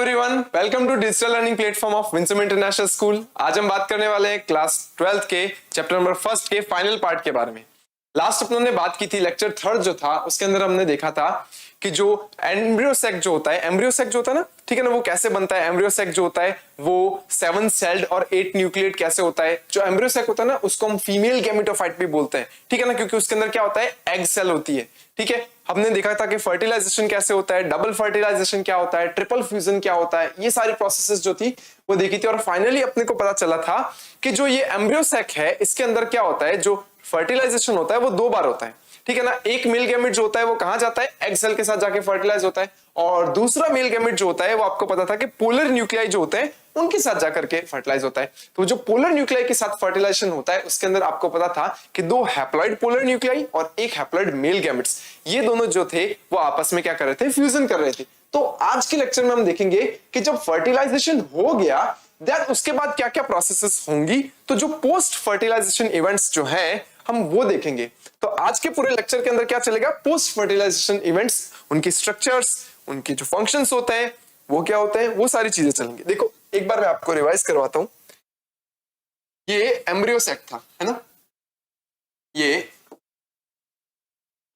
Everyone, welcome to digital learning platform of Winsome International School. आज हम बात करने वाले हैं क्लास 12th के चैप्टर नंबर 1 के फाइनल पार्ट के बारे में। लास्ट अपन ने बात की थी, लेक्चर 3rd जो था उसके अंदर हमने देखा था कि जो एम्ब्रियो सेक जो होता है ना, ठीक है ना, वो कैसे बनता है। एम्ब्रियो सेक जो होता है वो 7 सेल्ड और 8 न्यूक्लिएट कैसे होता है। जो एम्ब्रियो सेक होता है ना उसको हम फीमेल गैमेटोफाइट भी बोलते हैं, ठीक है ना, क्योंकि उसके अंदर क्या होता है, एग सेल होती है। ठीक है, हमने देखा था कि फर्टिलाइजेशन कैसे होता है, डबल फर्टिलाइजेशन क्या होता है, ट्रिपल फ्यूजन क्या होता है, ये सारी प्रोसेसेस जो थी वो देखी थी। और फाइनली अपने को पता चला था कि जो ये एम्ब्रियो सेक है इसके अंदर क्या होता है, जो फर्टिलाइजेशन होता है वो 2 बार होता है, ठीक है ना। एक मेल गैमेट जो होता है वो कहां जाता है, एग सेल के साथ जाके फर्टिलाइज होता है, और दूसरा मेल गैमेट जो होता है वो आपको पता था कि पोलर न्यूक्लियाई जो होते हैं उनके साथ जाकर के फर्टिलाइज होता है। तो जो पोलर न्यूक्लियाई के साथ फर्टिलाइजेशन होता है उसके अंदर आपको पता था कि 2 हैप्लॉइड पोलर न्यूक्लियाई और 1 हैप्लॉइड मेल गैमेट्स, ये दोनों जो थे वो आपस में क्या कर रहे थे, फ्यूजन कर रहे थे। तो आज के लेक्चर में हम देखेंगे कि जब फर्टिलाइजेशन हो गया देन उसके बाद क्या क्या प्रोसेसेस होंगी। तो जो पोस्ट फर्टिलाइजेशन इवेंट्स जो है हम वो देखेंगे। तो आज के पूरे लेक्चर के अंदर क्या चलेगा, पोस्ट फर्टिलाइजेशन इवेंट्स, उनकी स्ट्रक्चर्स, उनके जो फंक्शंस होते हैं वो क्या होते हैं, वो सारी चीजें चलेंगी। देखो एक बार मैं आपको रिवाइज करवाता हूं। ये एम्ब्रियो सेक था, है ना, ये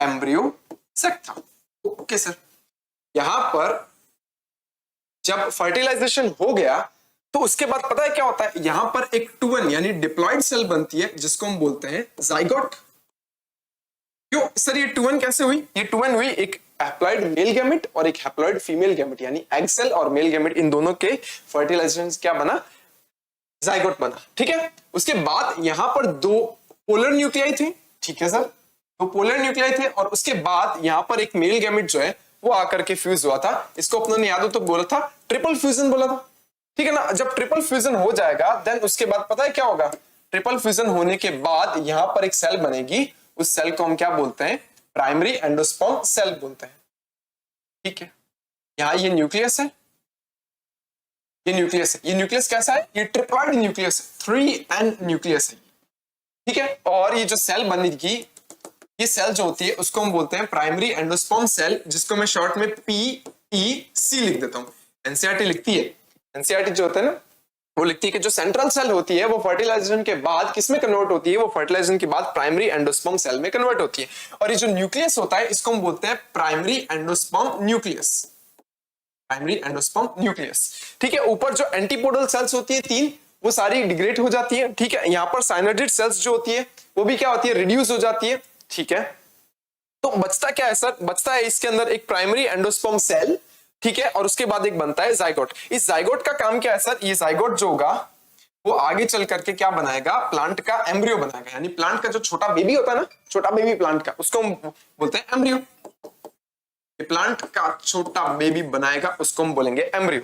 एम्ब्रियो सेक था। ओके सर, यहां पर जब फर्टिलाइजेशन हो गया तो उसके बाद पता है क्या होता है, यहां पर एक टूवन यानी डिप्लॉयड सेल बनती है जिसको हम बोलते हैं जाइगोट। क्यों सर ये टूवन कैसे हुई, ये टूवन हुई एक हैप्लॉइड मेल गैमेट और एक हैप्लॉइड फीमेल गैमेट, यानी एग सेल और मेल गैमेट, इन दोनों के फर्टिलाइजेशन क्या बना, जाइगोट बना। ठीक है, उसके बाद यहां पर 2 पोलर न्यूक्लियाई थे, ठीक है सर, 2 पोलर न्यूक्लियाई थे, और उसके बाद यहां पर एक मेल गैमेट जो है वो आकर के फ्यूज हुआ था। इसको अपनों ने याद हो तो बोला था ट्रिपल फ्यूजन बोला था, ठीक है ना। जब ट्रिपल फ्यूजन हो जाएगा देन उसके बाद पता है क्या होगा, ट्रिपल फ्यूजन होने के बाद यहां पर एक सेल बनेगी, उस सेल को हम क्या बोलते हैं, प्राइमरी एंडोस्पर्म सेल बोलते हैं। ठीक है, यहां ये न्यूक्लियस है, ये न्यूक्लियस है, ये न्यूक्लियस कैसा है, ये ट्रिप्लॉइड न्यूक्लियस है, 3N न्यूक्लियस है, ठीक है। और ये जो सेल बनेगी, ये सेल जो होती है उसको हम बोलते हैं प्राइमरी एंडोस्पर्म सेल, जिसको मैं शॉर्ट में PEC लिख देता हूं। एनसीईआरटी लिखती है, एनसीईआरटी जो होता है ना वो लिखती है कि जो सेंट्रल सेल होती है वो फर्टिलाइजेशन के बाद किस में कन्वर्ट होती है, वो फर्टिलाइजेशन के बाद प्राइमरी एंडोस्पर्म सेल में कन्वर्ट होती है। और ये जो न्यूक्लियस होता है इसको हम बोलते हैं primary endosperm nucleus, primary endosperm nucleus, ठीक है। ऊपर जो एंटीपोडल सेल्स होती है 3, वो सारी डिग्रेड हो जाती है, ठीक है। यहाँ पर साइनोइड सेल्स जो होती है वो भी क्या होती है, रिड्यूस हो जाती है, ठीक है। तो बचता क्या है सर, बचता है इसके अंदर एक प्राइमरी एंडोस्पर्म सेल, ठीक है, और उसके बाद एक बनता है जाइगोट। इस जाइगोट का काम क्या है सर, ये जाइगोट जो होगा वो आगे चल करके क्या बनाएगा, प्लांट का एम्ब्रियो बनाएगा, यानी प्लांट का जो छोटा बेबी होता है ना, छोटा बेबी प्लांट का, उसको हम बोलते हैं एम्ब्रियो। प्लांट का छोटा बेबी बनाएगा उसको हम बोलेंगे एम्ब्रियो,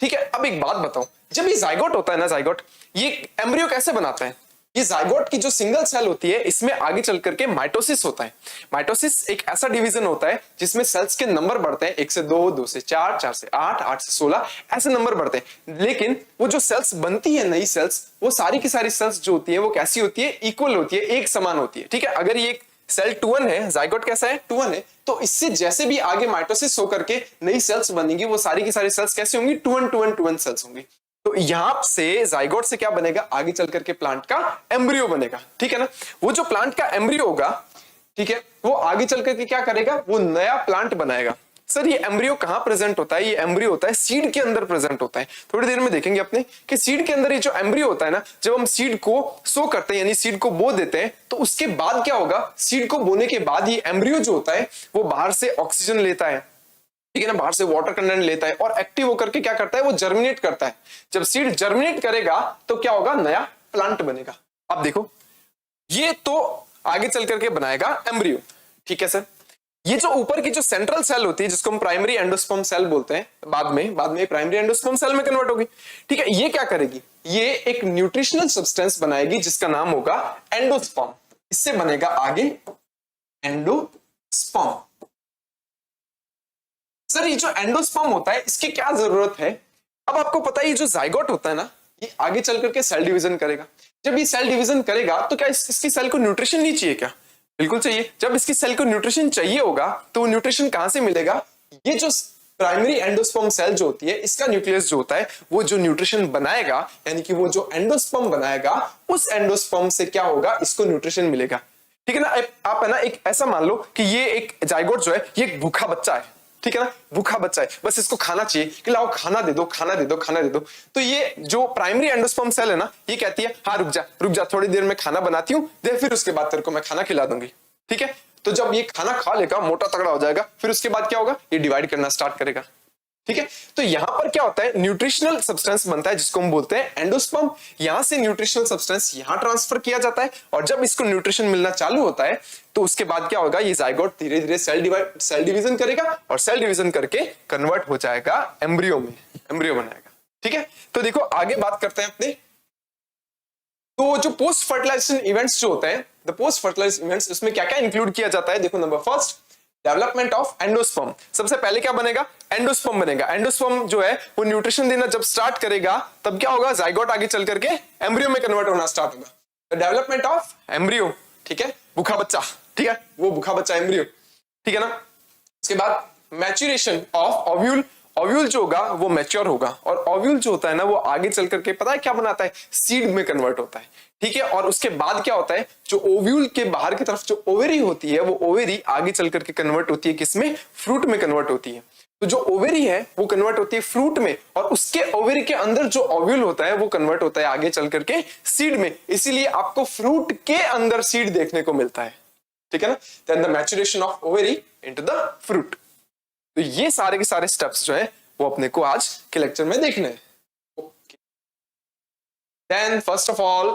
ठीक है। अब एक बात बताओ, जब ये जाइगोट होता है ना, जाइगोट ये एम्ब्रियो कैसे बनाता है, ये जाइगोट की जो सिंगल सेल होती है इसमें आगे चल करके माइटोसिस होता है। माइटोसिस एक ऐसा डिवीजन होता है जिसमें सेल्स के नंबर बढ़ते हैं, 1 से 2, 2 से 4, 4 से 8, 8 से 16, ऐसे नंबर बढ़ते हैं। लेकिन वो जो सेल्स बनती है, नई सेल्स, वो सारी की सारी सेल्स जो होती है वो कैसी होती है, इक्वल होती है, एक समान होती है, ठीक है। अगर ये सेल 2N है, जाइगोट कैसा है, 2N है, तो इससे जैसे भी आगे माइटोसिस होकर के नई सेल्स बनेंगी वो सारी की सारी सेल्स कैसी होंगी, 2N 2N 2N सेल्स होंगी। तो यहां से जाइगोट से क्या बनेगा, आगे चल करके प्लांट का एम्ब्रियो बनेगा, ठीक है ना। वो जो प्लांट का एम्ब्रियो होगा, ठीक है, वो आगे चल करके क्या करेगा, वो नया प्लांट बनाएगा। सर ये एम्ब्रियो कहां प्रेजेंट होता है, ये एम्ब्रियो होता है सीड के अंदर प्रेजेंट होता है। थोड़ी देर में देखेंगे अपने कि सीड के अंदर ये जो एम्ब्रियो होता है ना, जब हम सीड को सो करते हैं यानी सीड को बो देते हैं, तो उसके बाद क्या होगा, सीड को बोने के बाद ये एम्ब्रियो जो होता है वो बाहर से ऑक्सीजन लेता है, ठीक है ना, बाहर से वाटर कंटेंट लेता है और एक्टिव होकर के क्या करता है, वो जर्मिनेट करता है। जब सीड जर्मिनेट करेगा तो क्या होगा, नया प्लांट बनेगा। अब देखो ये तो आगे चल करके बनाएगा एम्ब्रियो, ठीक है सर। ये जो ऊपर की जो सेंट्रल सेल होती है जिसको हम प्राइमरी एंडोस्पर्म सेल बोलते हैं, बाद में प्राइमरी एंडोस्पर्म सेल में कन्वर्ट होगी, ठीक है। ये क्या करेगी, ये एक न्यूट्रिशनल सब्सटेंस बनाएगी जिसका नाम होगा एंडोस्पर्म। इससे बनेगा आगे एंडोस्पर्म। सर ये जो एंडोस्पर्म होता है इसकी क्या जरूरत है, अब आपको पता है ये जो जाइगोट होता है ना, ये आगे चल करके सेल डिवीजन करेगा। जब ये सेल डिवीजन करेगा तो क्या इसकी सेल को न्यूट्रिशन नहीं चाहिए क्या, बिल्कुल चाहिए। जब इसकी सेल को न्यूट्रिशन चाहिए होगा तो वो न्यूट्रिशन कहां से मिलेगा, ये जो प्राइमरी एंडोस्पर्म सेल जो होती है, इसका न्यूक्लियस जो होता है वो जो न्यूट्रिशन बनाएगा, यानी कि वो जो एंडोस्पर्म बनाएगा, उस एंडोस्पर्म से क्या होगा, इसको न्यूट्रिशन मिलेगा। ठीक है ना। आप है ना एक ऐसा मान लो कि ये एक जाइगोट जो है ये एक भूखा बच्चा है, ठीक है ना, भूखा बच्चा है, बस इसको खाना चाहिए कि लाओ खाना दे दो, खाना दे दो, खाना दे दो। तो ये जो प्राइमरी एंडोस्पर्म सेल है ना, ये कहती है हाँ रुक जा थोड़ी देर में खाना बनाती हूँ, दे फिर उसके बाद तेरे को मैं खाना खिला दूंगी। ठीक है, तो जब ये खाना खा लेगा, मोटा तगड़ा हो जाएगा, फिर उसके बाद क्या होगा, ये डिवाइड करना स्टार्ट करेगा। ठीक है, तो यहां पर क्या होता है, न्यूट्रिशनल सब्सटेंस बनता है जिसको हम बोलते हैं एंडोस्पर्म। यहां से न्यूट्रिशनल सब्सटेंस यहां ट्रांसफर किया जाता है, और जब इसको न्यूट्रिशन मिलना चालू होता है तो उसके बाद क्या होगा, ये जाइगोट धीरे धीरे सेल डिवीजन करेगा, और सेल डिवीजन करके कन्वर्ट हो जाएगा एम्ब्रियो में, एम्ब्रियो बनाएगा। ठीक है, तो देखो आगे बात करते हैं अपने। तो जो पोस्ट फर्टिलाइजेशन इवेंट्स जो होते हैं, द पोस्ट फर्टिलाइजेशन इवेंट्स, उसमें क्या क्या इंक्लूड किया जाता है, देखो number first development of endosperm. सबसे पहले क्या बनेगा, एंडोस्पर्म बनेगा। एंडोस्पर्म जो है वो न्यूट्रिशन देना जब स्टार्ट करेगा तब क्या होगा, जाइगोट आगे चल करके एम्ब्रियो में कन्वर्ट होना स्टार्ट होगा। डेवलपमेंट ऑफ एम्ब्रियो, ठीक है, भूखा बच्चा, ठीक है, वो भूखा बच्चा एम्ब्रियो, ठीक है ना। उसके बाद मैच्योरेशन ऑफ ओव्यूल, ओव्यूल जो होगा वो मैच्योर होगा, और ओव्यूल जो होता है ना वो आगे चल करके पता है क्या बनाता है, सीड में कन्वर्ट होता है। ठीक है, और उसके बाद क्या होता है, जो ओव्यूल के बाहर की तरफ जो ओवेरी होती है, वो ओवेरी आगे चल करके कन्वर्ट होती है किसमें, फ्रूट में कन्वर्ट होती है। तो जो ओवेरी है वो कन्वर्ट होती है फ्रूट में, और उसके ओवेरी के अंदर जो ओव्यूल होता है वो कन्वर्ट होता है आगे चल करके सीड में। इसीलिए आपको फ्रूट के अंदर सीड देखने को मिलता है। ठीक है ना, then the maturation of ovary into the fruit. तो ये सारे के सारे स्टेप्स जो है वो अपने को आज के लेक्चर में देखने हैं। Okay, then first of all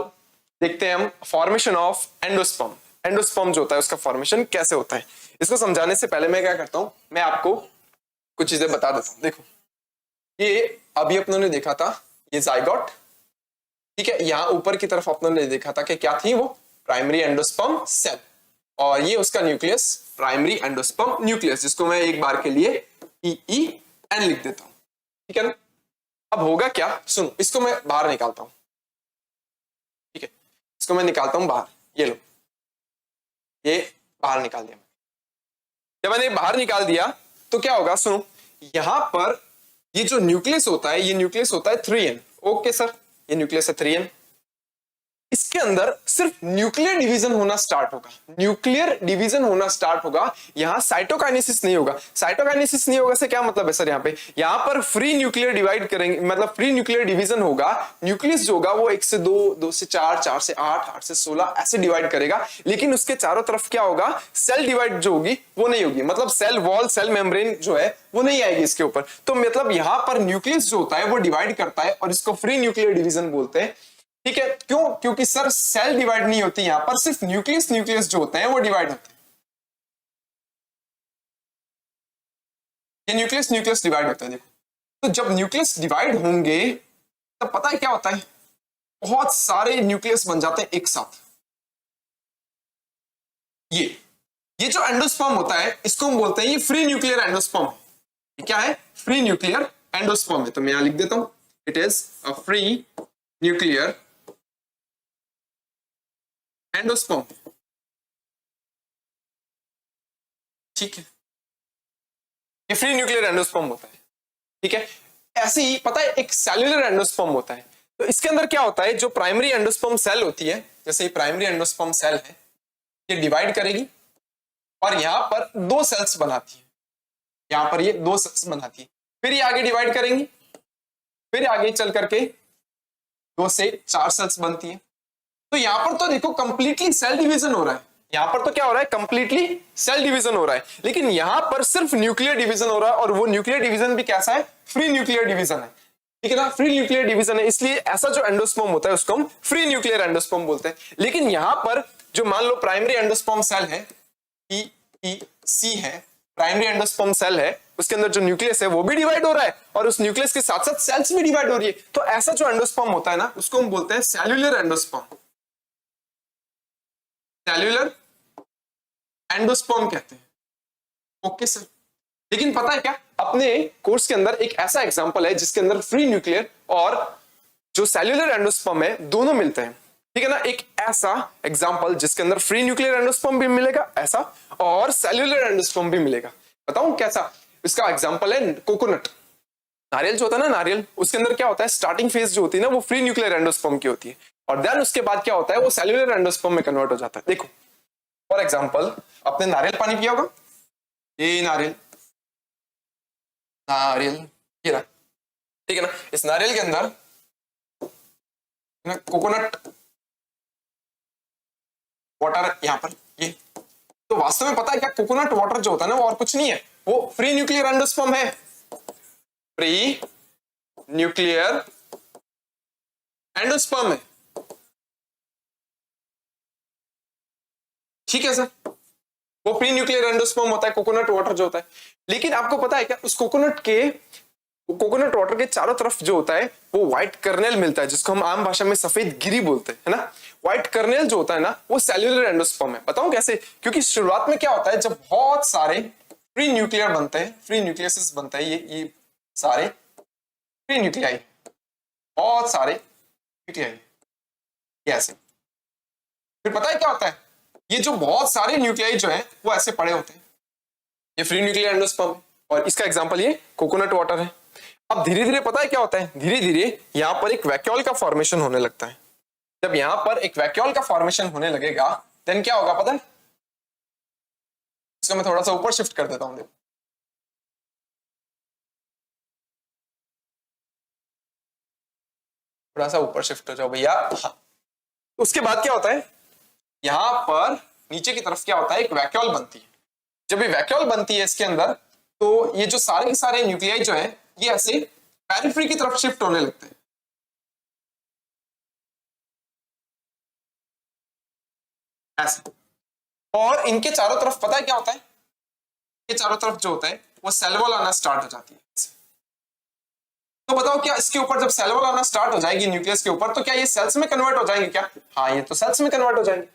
देखते हैं हम फॉर्मेशन ऑफ एंडोस्पर्म। एंडोस्पर्म जो होता है उसका फॉर्मेशन कैसे होता है, इसको समझाने से पहले मैं क्या करता हूं, मैं आपको कुछ चीजें बता देता हूं। देखो, ये अभी अपनों ने देखा था ये जाइगोट, ठीक है, यहां ऊपर की तरफ अपनों ने देखा था कि क्या थी वो, प्राइमरी एंडोस्पर्म सेल, और ये उसका न्यूक्लियस, प्राइमरी एंडोस्पर्म न्यूक्लियस, जिसको मैं एक बार के लिए EEN लिख देता हूं। ठीक है ना। अब होगा क्या, सुनो, इसको मैं बाहर निकालता हूं, ठीक है, इसको मैं निकालता हूं बाहर, ये लो, ये बाहर निकाल दिया। जब मैंने बाहर निकाल दिया तो क्या होगा, सुनो, यहां पर ये जो न्यूक्लियस होता है, ये न्यूक्लियस होता है 3N। ओके सर, ये न्यूक्लियस है 3N। इसके अंदर सिर्फ न्यूक्लियर डिवीजन होना स्टार्ट होगा, न्यूक्लियर डिवीजन होना स्टार्ट होगा, यहां साइटोकाइनेसिस नहीं होगा। साइटोकाइनेसिस नहीं होगा से क्या मतलब है सर, यहां पर फ्री न्यूक्लियर डिवाइड करेंगे, मतलब फ्री न्यूक्लियर डिवीजन होगा। न्यूक्लियस जो होगा वो 1 से 2, 2 से 4, 4 से 8, 8 से 16 ऐसे डिवाइड करेगा, लेकिन उसके चारों तरफ क्या होगा, सेल डिवाइड जो होगी वो नहीं होगी, मतलब सेल वॉल, सेल मेम्ब्रेन जो है वो नहीं आएगी इसके ऊपर। तो मतलब यहां पर न्यूक्लियस जो होता है वो डिवाइड करता है, और इसको फ्री न्यूक्लियर डिवीजन बोलते हैं। ठीक है, क्यों, क्योंकि सर सेल डिवाइड नहीं होती, यहां पर सिर्फ न्यूक्लियस जो होते हैं वो डिवाइड होते हैं। ये न्यूक्लियस डिवाइड होता है। देखो, तो जब न्यूक्लियस डिवाइड होंगे तब पता है क्या होता है, बहुत सारे न्यूक्लियस बन जाते हैं एक साथ। ये जो एंडोस्पर्म होता है इसको हम बोलते हैं ये फ्री न्यूक्लियर एंडोस्पर्म है। ये क्या है, फ्री न्यूक्लियर एंडोस्पर्म है। तो मैं यहां लिख देता हूं, it is a free nuclear endosperm. ठीक है, ये फ्री न्यूक्लियर एंडोस्पर्म होता है। ठीक है, ऐसे ही पता है एक सेल्यूलर एंडोस्पर्म होता है। तो इसके अंदर क्या होता है, जो प्राइमरी एंडोस्पर्म सेल होती है, जैसे ये प्राइमरी एंडोस्पर्म सेल है, ये डिवाइड करेगी और यहां पर 2 सेल्स बनाती है, यहां पर ये 2 सेल्स बनाती है, फिर ये आगे डिवाइड करेंगी, फिर आगे चल करके 2 से 4 सेल्स बनती है। तो यहां पर तो देखो कंप्लीटली सेल डिवीजन हो रहा है, यहां पर तो क्या हो रहा है, कंप्लीटली सेल डिवीजन हो रहा है, लेकिन यहां पर सिर्फ न्यूक्लियर डिवीजन हो रहा है, और वो न्यूक्लियर डिवीजन भी कैसा है, फ्री न्यूक्लियर डिवीजन है। ठीक है ना, फ्री न्यूक्लियर डिवीजन है, इसलिए ऐसा जो एंडोस्पर्म होता है उसको हम फ्री न्यूक्लियर एंडोस्पर्म बोलते हैं। लेकिन यहां पर जो मान लो प्राइमरी एंडोस्पर्म सेल है, PEC है, प्राइमरी एंडोस्पर्म सेल है, उसके अंदर जो न्यूक्लियस है वो भी डिवाइड हो रहा है, और उस न्यूक्लियस के साथ साथ सेल्स भी डिवाइड हो रही है। तो ऐसा जो एंडोस्पर्म होता है ना उसको हम बोलते हैं सेल्यूलर एंडोस्पर्म, सेल्यूलर एंडोस्पर्म कहते हैं। ओके सर, लेकिन पता है क्या, अपने कोर्स के अंदर एक ऐसा एग्जांपल है जिसके अंदर फ्री न्यूक्लियर और जो सेल्यूलर एंडोस्पर्म है दोनों मिलते हैं। ठीक है ना, एक ऐसा एग्जांपल जिसके अंदर फ्री न्यूक्लियर एंडोस्पर्म भी मिलेगा ऐसा, और सेल्यूलर एंडोस्पर्म भी मिलेगा। बताऊं कैसा, इसका एग्जांपल है कोकोनट। नारियल जो होता है ना, नारियल, उसके अंदर क्या होता है, स्टार्टिंग फेज जो होती है ना वो फ्री न्यूक्लियर एंडोस्पर्म की होती है, और देन उसके बाद क्या होता है, वो सेल्यूलर एंडोस्पर्म में कन्वर्ट हो जाता है। देखो फॉर एग्जांपल, आपने नारियल पानी पिया होगा, ये नारियल, नारियल ये रहा, ठीक है ना। इस नारियल के अंदर कोकोनट वाटर यहां पर, ये तो वास्तव में पता है क्या, कोकोनट वाटर जो होता है ना वो और कुछ नहीं है, वो फ्री न्यूक्लियर एंडोस्पर्म है, फ्री न्यूक्लियर एंडोस्पर्म है, ठीक है सर। वो प्री न्यूक्लियर एंडोस्पर्म होता है कोकोनट वाटर जो होता है। लेकिन आपको पता है क्या, उस कोकोनट वाटर के चारों तरफ जो होता है वो व्हाइट कर्नेल मिलता है, जिसको हम आम भाषा में सफेद गिरी बोलते हैं, है ना। व्हाइट कर्नेल जो होता है ना वो सेल्यूलर एंडोस्पर्म है। बताऊं कैसे, क्योंकि शुरुआत में क्या होता है, जब बहुत सारे फ्री न्यूक्लियर बनते हैं, फ्री न्यूक्लियस बनता है, ये सारे फ्री न्यूक्लियाई, बहुत सारे न्यूक्लियाई ऐसे। फिर पता है क्या होता है, ये जो बहुत सारे न्यूक्लियाई जो है वो ऐसे पड़े होते हैं, ये फ्री न्यूक्लियर एंडोस्पर्म है, और इसका एग्जांपल ये कोकोनट वाटर है। अब धीरे धीरे पता है क्या होता है, धीरे धीरे यहां पर एक वैक्यूल का फॉर्मेशन होने लगता है। जब यहां पर एक वैक्यूल का फॉर्मेशन होने लगेगा देन क्या होगा पता है, इसको मैं थोड़ा सा ऊपर शिफ्ट कर देता हूं, देखो थोड़ा सा ऊपर शिफ्ट हो जाओ भैया, हाँ। उसके बाद क्या होता है, यहां पर नीचे की तरफ क्या होता है, एक वैक्यूल बनती है। जब ये वैक्यूल बनती है इसके अंदर, तो ये जो सारे के सारे न्यूक्लियाई जो है ये ऐसे पेरिफेरी की तरफ शिफ्ट होने लगते हैं, ऐसे। और इनके चारों तरफ पता है क्या होता है, ये चारों तरफ जो होता है वो सेल वॉल आना स्टार्ट हो जाती है। तो बताओ क्या इसके ऊपर जब सेल वॉल आना स्टार्ट हो जाएगी न्यूक्लियस के ऊपर, तो क्या ये सेल्स में कन्वर्ट हो जाएंगे क्या? हाँ, ये तो सेल्स में कन्वर्ट हो जाएंगे।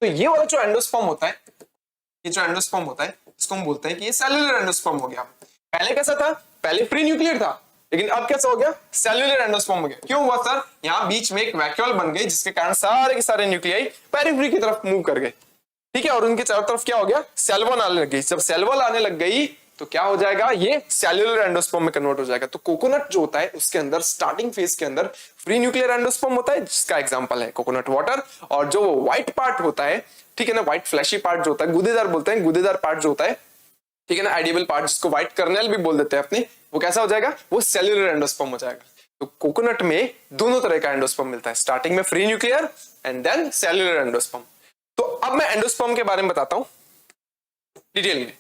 तो ये वाला जो एंडोस्पर्म होता है, ये जो एंडोस्पर्म होता है इसको हम बोलते हैं कि ये सेल्यूलर एंडोस्पर्म हो गया। पहले कैसा था, पहले प्री न्यूक्लियर था, लेकिन अब कैसा हो गया, सेल्यूलर एंडोस्पर्म हो गया। क्यों हुआ सर, यहाँ बीच में एक वैक्यूल बन गई जिसके कारण सारे के सारे न्यूक्लियाई पेरिफेरी की तरफ मूव कर गए, ठीक है, और उनके चारों तरफ क्या हो गया, सेल वॉल आने लग गई। जब सेल वॉल आने लग गई तो क्या हो जाएगा, ये सेल्यूलर एंडोस्पर्म में कन्वर्ट हो जाएगा। तो कोकोनट जो होता है उसके अंदर स्टार्टिंग फेज के अंदर फ्री न्यूक्लियर एंडोस्पर्म होता है, जिसका एग्जांपल है कोकोनट वाटर। और जो व्हाइट पार्ट होता है, ठीक है ना, व्हाइट फ्लैशी पार्ट जो होता है, गुदेदार बोलते हैं, गुदेदार पार्ट जो होता है, ठीक है ना, आइडियल पार्ट जिसको व्हाइट कर्नेल भी बोल देते हैं अपने, वो कैसा हो जाएगा, वो सेल्यूलर एंडोस्पर्म हो जाएगा। तो कोकोनट में दोनों तरह का एंडोस्पर्म मिलता है, स्टार्टिंग में free nuclear and then cellular endosperm. तो अब मैं एंडोस्पर्म के बारे में बताता हूं डिटेल में,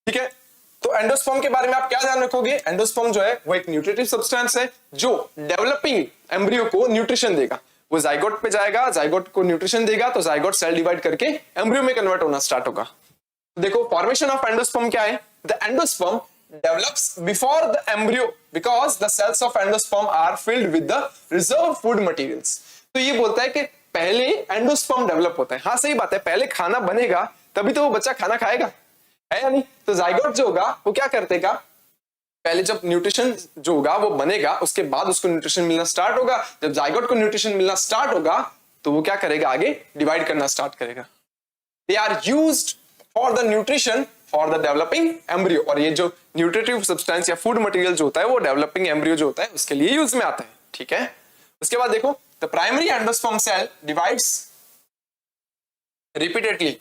ठीक है। तो एंडोस्पर्म के बारे में आप क्या ध्यान रखोगे, एंडोस्पर्म जो है वो एक न्यूट्रिटिव सब्सटेंस है जो डेवलपिंग एम्ब्रियो को न्यूट्रिशन देगा। वो जाइगोट पे जाएगा, जाइगोट को न्यूट्रिशन देगा, तो जाइगोट सेल डिवाइड करके एम्ब्रियो में कन्वर्ट होना स्टार्ट होगा। तो देखो फॉर्मेशन ऑफ एंडोस्पर्म क्या है, the endosperm develops before the embryo because the cells of endosperm are filled with the reserved food materials। तो ये बोलता है कि पहले एंडोस्पर्म डेवलप होता है। हाँ सही बात है, पहले खाना बनेगा तभी तो वो बच्चा खाना खाएगा, है या नहीं। तो जाइगोट जो होगा वो क्या कर देगा, पहले जब न्यूट्रिशन जो होगा वो बनेगा, उसके बाद उसको न्यूट्रिशन मिलना स्टार्ट होगा। जब जाइगोट को न्यूट्रिशन मिलना स्टार्ट होगा तो वो क्या करेगा, आगे डिवाइड करना स्टार्ट करेगा। They are used for the nutrition for the developing embryo. और ये जो न्यूट्रिटिव सब्सटेंस या फूड मटेरियल जो होता है वो डेवलपिंग एम्ब्रियो जो होता है उसके लिए यूज में आता है, ठीक है। उसके बाद देखो the primary endosperm cell divides repeatedly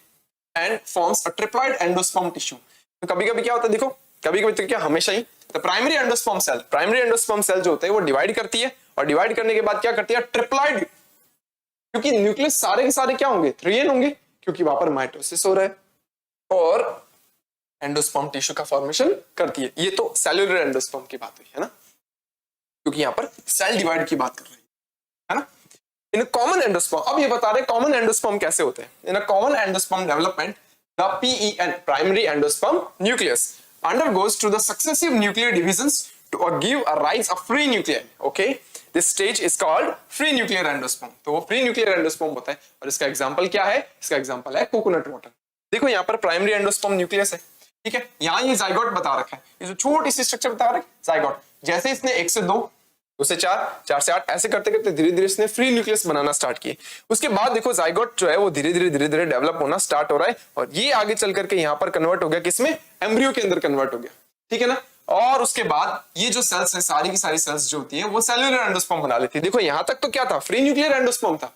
and forms a triploid endosperm tissue. तो कभी कभी क्या होता है, देखो कभी कभी तो क्या, हमेशा ही द प्राइमरी एंडोस्पर्म सेल जो होते हैं वो डिवाइड करती है, और डिवाइड करने के बाद क्या करती है, ट्रिप्लॉइड, क्योंकि न्यूक्लियस सारे के सारे क्या होंगे, 3n होंगे, क्योंकि वहां पर माइटोसिस हो रहा है, और एंडोस्पर्म टिश्यू का फॉर्मेशन करती है। ये तो सेल्यूलर एंडोस्पर्म की बात हुई है ना, क्योंकि यहां पर सेल डिवाइड की बात कर रही है ना। इन कॉमन एंडोस्पर्म, अब ये बता रहे कॉमन एंडोस्पर्म कैसे होते हैं। In a common endosperm development the PEN primary endosperm nucleus undergoes to the successive nuclear divisions to give a rise of free nuclei। okay, this stage is called free nuclear endosperm। तो वो free nuclear endosperm होता है, और इसका example क्या है, इसका example है कोकोनट वाटर। देखो यहाँ पर प्राइमरी एंडोस्पर्म न्यूक्लियस है, ठीक है, यहाँ ये जाइगोट बता रखा है, ये जो छोटी सी स्ट्रक्चर बता रहा है जाइगोट। जैसे इसने 1 से 2, 2 से 4, 4 से 8 ऐसे करते करते धीरे धीरे इसने फ्री न्यूक्लियस बनाना स्टार्ट किए। उसके बाद देखो जाइगोट जो है वो धीरे धीरे डेवलप होना स्टार्ट हो रहा है, और ये आगे चल करके यहाँ पर कन्वर्ट हो गया, किसमें, एम्ब्रियो के अंदर कन्वर्ट हो गया। ठीक है ना। और उसके बाद ये जो सेल्स है, सारी की सारी सेल्स जो होती है वो सेल्यूलर एंडोस्पर्म बना लेती है। देखो यहां तक तो क्या था, फ्री न्यूक्लियर एंडोस्पर्म था,